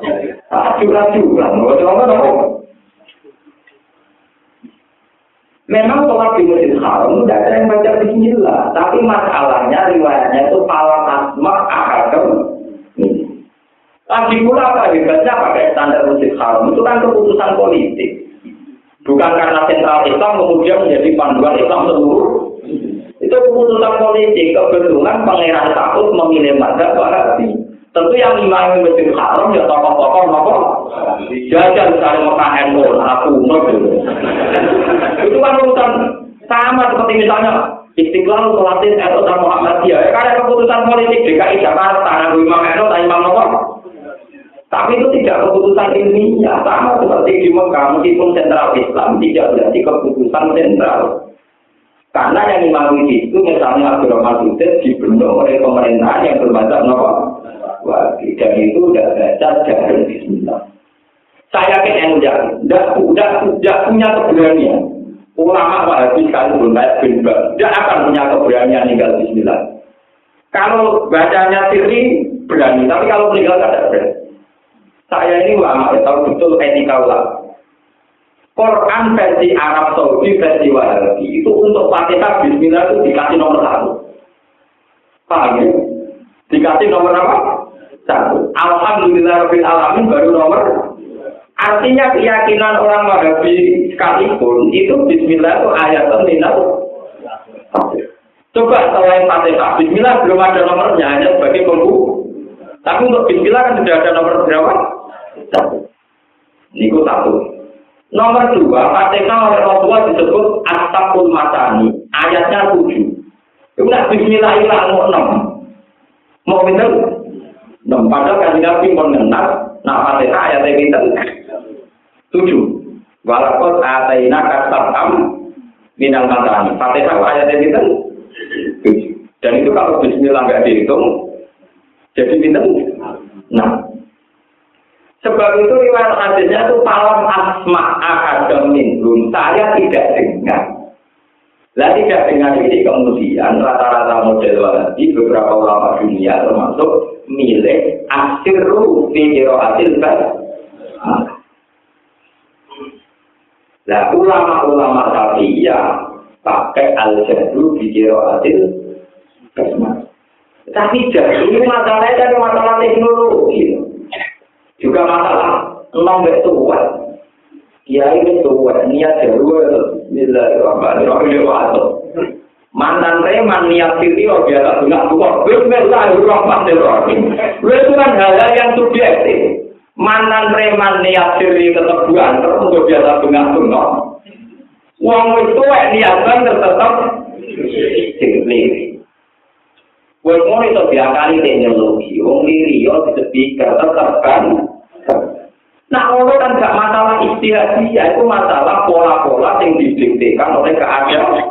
Curang, mau coba apa? Memang sholat di Masjid Haram tidak ada yang baca Bismillah, tapi masalahnya riwayatnya itu falam asma ahadum. Lagi pula apa hebatnya pakai standar Masjid Haram itu kan keputusan politik, bukan karena sentral Islam kemudian menjadi panduan Islam seluruh. Itu keputusan politik. politik kebetulan pangeran takut memilih mazhab Wahabi. Tentu yang imam Masjid Haram ya tokoh-tokoh nopo. Jajar misalnya Mekah NU, aku itu kan urusan sama seperti misalnya Istiqlal Salatin atau Muhammadiyah. Karena keputusan politik DKI Jakarta, Imam NU, Imam nopo. Tapi itu tidak keputusan ilmiah, sama seperti di Mekah, meskipun sentral Islam tidak menjadi keputusan sentral. Karena yang dimiliki itu misalnya Abdurrahman Sudut dibentuk oleh pemerintahan yang bermazhab Wahabi, dan itu sudah baca jahil bismillah. Saya yakin tidak punya keberanian. Ulama Wahabi sekalipun kayak bin Baz tidak akan punya keberanian meninggal bismillah. Kalau bacanya sirri berani, tapi kalau meninggal tidak berani. Saya ini ulama, tahu betul etika ulama. Quran versi Arab Saudi, versi Wahabi itu untuk Fatihah Bismillah itu dikasih nomor 1. Paham ya? Dikasih nomor apa? 1. Alhamdulillahirabbil alamin baru nomor. Artinya keyakinan orang Wahabi sekalipun itu Bismillah itu ayatun minal. Coba selain Fatihah Bismillah belum ada nomornya, hanya sebagai pembuka. Tapi untuk Bismillah kan sudah ada nomor berapa? 1. Niku 1. Nomor 2, Fatihah oleh Rasulullah disebut Astaqul Matani, ayatnya 7. Itu nak Bismillah ilang 6. Mau pinter? 6. Padahal kan Nabi mengenal, nak Fatihah ayatnya pinter 7. Walaupun ataina kasam minal matani. Fatihah ayatnya pinter 7. Dan itu kalau Bismillah nggak dihitung, jadi pinter? Nah. Sebab itu riwayat hadisnya itu palam asma akadam minhum. Saya tidak dengar. Lah tidak dengar ini kemudian rata-rata model Wahabi beberapa ulama dunia termasuk milik asirru fi qiraatil basmalah. Lah ulama-ulama Syafi'iyah pakai al-jahru fi qiraatil basmalah. Tapi jadi ini masalahnya dari masalah teknologi. Juga masalah nombek tua. Kiai itu tua, niat jaru, bismillahirrahmanirrahim. Mantan reman niat siri, biasa guna tua, bismillahirrahmanirrahim. Itu kan hal yang subjektif. Mantan reman niat siri tetap buan, terus biasa guna tua. Uang itu niat kan tetap siri. Wong itu biakali teknologi, wong diri yo speaker tetap kan. Nah, orang kan gak masalah istihadiyah, itu masalah pola-pola yang didiktekan oleh keadaan.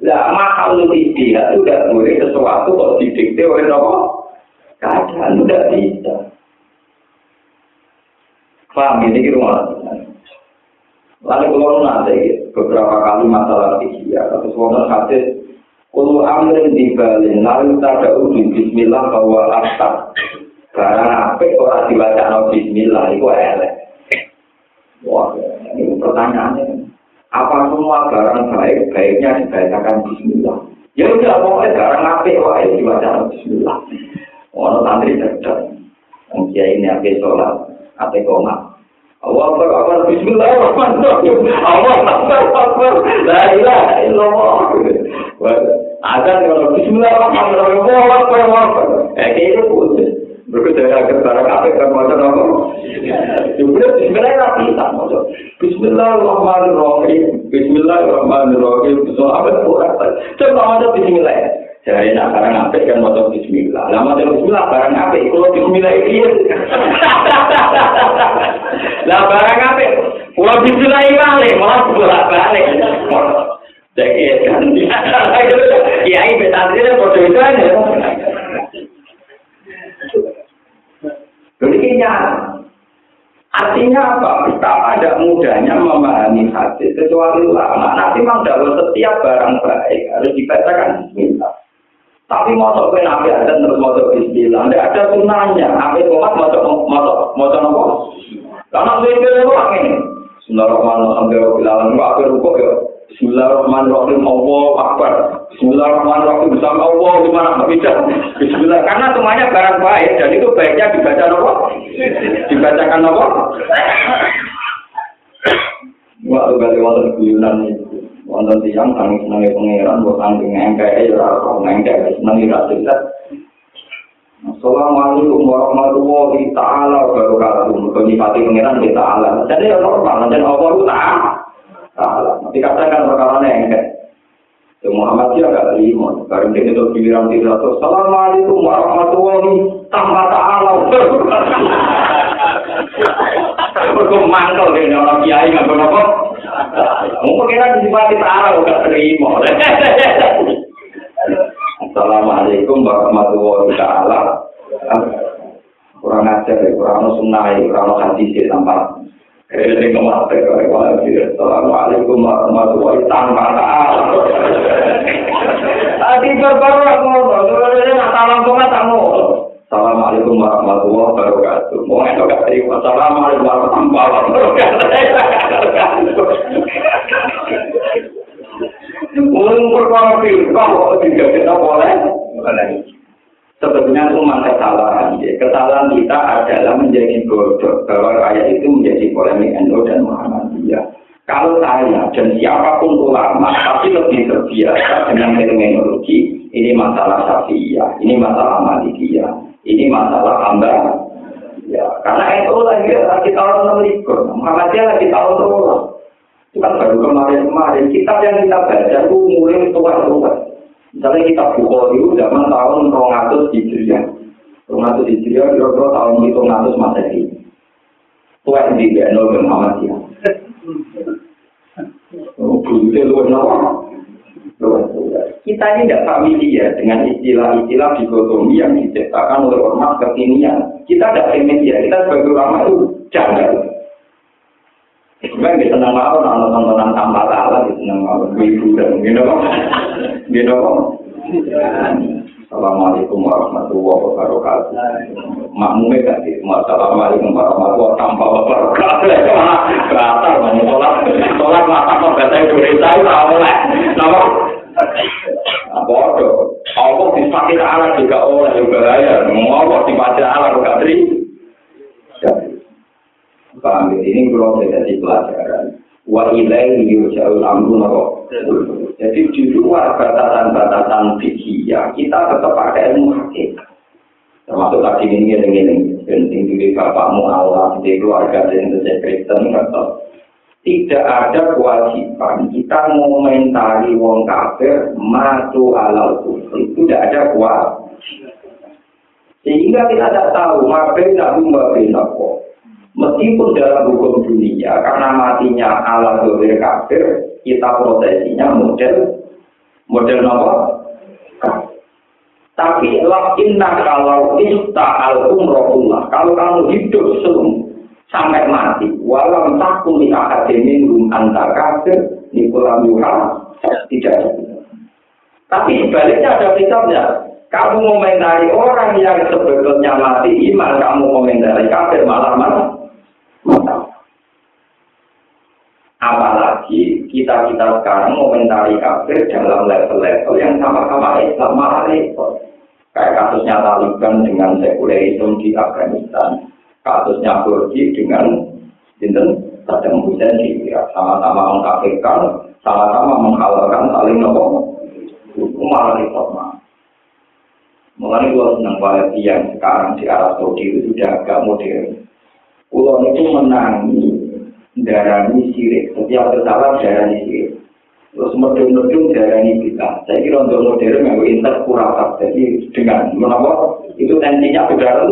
Lah, makhluk istihad itu tidak boleh sesuatu kok didikte oleh apa? Keadaan tidak bisa. Paham ini rumah. Lalu kalau nanti beberapa kali masalah istihad, atau sebuah hadis. Kalau amrin dibalin, lalu tak di bismillah bahwa asal barang apik orang dibaca bismillah itu elek. Wah, ini pertanyaannya. Apa semua barang baik baiknya dibacakan bismillah? Ya udah pokoknya barang apik wae dibaca bismillah. Orang santri cerdas, dia ini apik sholat, apik koma. Allah Akbar, bismillahirrahmanirrahim. Allah Akbar, la ilaha illallah. Azan kalau bismillahirrahmanirrahim. Allah Akbar. Itu putus. Berkata barang apa kan macam apa? Juga bismillahirrahmanirrahim. Bismillahirrahmanirrahim. Bismillahirrahmanirrahim. Sahabat Quran. Coba ada bismillah. Jadi nak barang apa kan macam bismillah. Lama macam bismillah barang apa? Kalau bismillah itu. Lah barang apa? Kalau bismillah balik, malah balik. Jadi kan kiai betadine fotonya. Demikian. Artinya apa? Betapa ada mudahnya memahami hadis kecuali ulama. Nanti memang dalam setiap barang baik harus dibacakan bismillah. Tapi motor pun nabi ada terus motor bismillah. Tidak ada sunahnya. Nabi Muhammad motor apa? Karena itu orang ini. Bismillahirrahmanirrahim. Akhir rukuk ya. Bismillahirrahmanirrahim. Allah Akbar. Bismillahirrahmanirrahim. Bersama Allah di mana bisa. Bismillah. Karena semuanya barang baik dan itu baiknya dibaca apa? Dibacakan apa? Waktu kali wonten guyunan itu. Wonten tiyang saking senenge pangeran mbok saking engkeke ya ora ono engkeke seneng ora jelas. Assalamualaikum warahmatullahi taala wabarakatuh. Mergo nyifati pangeran kita Allah. Jadi ya normal, dan Allah itu taala. Tapi katakan perkara engkek. Muhammad dia agak terima. Karena dia itu pilihan tidak terus. Assalamualaikum warahmatullahi taala. Berkum mantel ini orang kiai nggak berapa. Mungkin kita disifati taala agak terima. Assalamualaikum warahmatullahi taala. Kurang ajar, kurang sunnah, kurang hadis tanpa. Ini kemana Assalamualaikum warahmatullahi taala. Tadi baru aku ngomong, assalamualaikum Assalamualaikum warahmatullahi wabarakatuh. Mau enggak terima? Assalamualaikum warahmatullahi wabarakatuh. Umur perkara kalau tidak kita boleh. Sebetulnya itu kesalahan. Kesalahan kita adalah menjadi bodoh bahwa ayat itu menjadi polemik NU dan Muhammadiyah. Kalau saya dan siapapun ulama tapi lebih terbiasa dengan terminologi ini masalah Syafi'iyah, ini masalah Malikiyah, ini masalah hamba. Ya, karena NU lagi tahun 6 Muhammadiyah lagi tahun 2. Itu kan baru kemarin kitab yang kita baca itu mulai tua. Misalnya kita Bukhari itu zaman tahun 200 Hijriah. 200 Hijriah kira-kira tahun 700 Masehi. Tua di NU dan Muhammadiyah. Kita ini tidak familiar dengan istilah-istilah dikotomi yang diciptakan oleh ormas kekinian. Kita tidak familiar, kita sebagai ulama itu janggal. Sebenarnya kita senang banget nonton tambah salah, senang banget hiburan, gitu. Assalamualaikum warahmatullahi wabarakatuh. Makmumnya tadi, Assalamualaikum warahmatullahi wabarakatuh. Batal, sholat mata bahasa Indonesia itu oleh. Nama? Bodoh. Allah dispakai Allah juga oleh bahaya. Allah dispakai Allah juga paham ini belum jadi pelajaran. Wa ilaihi yurja'ul amru naro. Jadi di luar batasan-batasan fikih kita tetap pakai ilmu hakikat. Termasuk tadi ini penting di bapakmu Allah, di keluarga dan Kristen atau tidak ada kewajiban kita mengomentari wong kafir matu alal kufur. Itu tidak ada kewajiban. Sehingga kita tidak tahu mabena apa. Meskipun dalam hukum dunia, karena matinya ala dohir kafir, kita prosesinya model apa? Tapi lakinna kalau ista'al umrohullah, kalau kamu hidup sampai mati, walau takut di akademin antar kafir, nikulam yuha, tidak. Tapi sebaliknya ada kitabnya. Kamu komentari orang yang sebetulnya mati iman, kamu komentari kafir malah apalagi kita sekarang komentari kafir dalam level-level yang sama-sama Islam malah repot. Kayak kasusnya Taliban dengan sekulerisme di Afghanistan, kasusnya Turki dengan Saddam Hussein di Irak, sama-sama mengkafirkan, sama-sama menghalalkan saling malah repot. Mulai gua senang banget yang sekarang di Arab Saudi itu sudah agak modern. Pulau itu menangi darani sirik, setiap kesalahan darani sirik. Terus medung-medung darani bid'ah. Saya kira untuk modern yang interkuratif. Jadi dengan menapa itu tensinya sudah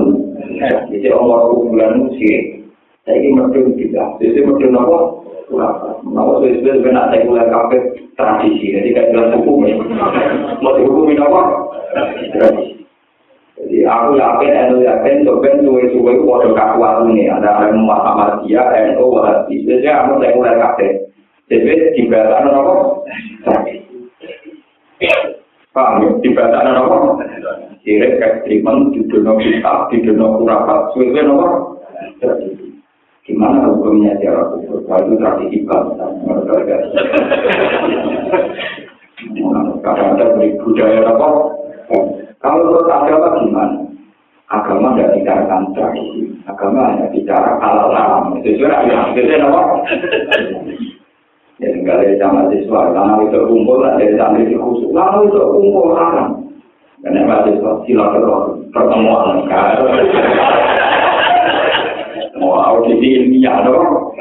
jadi umur bulan sirik. Saya kira medung bid'ah. Jadi medung apa? Kuratif. Menapa sesuai dengan sekuler kafe tradisi. Jadi kayak jelas hukum ya. Mau dihukumin apa? Tradisi. Jadi aku yakin, suwe-suwe itu pada kakuan ini. Ada Muhammad dia, NU, Wahabi. Jadi aku sekuler kafe. Jadi dibatalkan apa? Paham ya? Dibatalkan apa? Sirik, ekstremen, didono kitab, didono kurafat. Suwe-suwe apa? Gimana hukumnya cara kufur? Itu tradisi bangsa. Kadang-kadang budaya apa? Kalau menurut agama gimana? Agama tidak bicarakan tradisi. Agama hanya bicara halal haram. Itu juga ada. Itu apa? Ya tinggal sama siswa, karena itu kumpul dari santri di khusus, lalu itu kumpul larang. Karena mahasiswa silaturahmi pertemuan kan. Mau audisi ilmiah dong.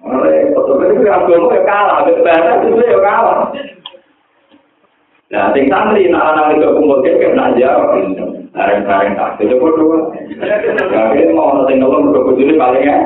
Oleh fotografi agama ya kalah, bahasa itu ya kalah. Nah, sing santri anak-anak itu kumpul kena jawab. Bareng-bareng tak itu berdua. Jadi mau nanti nolong berdua paling ya.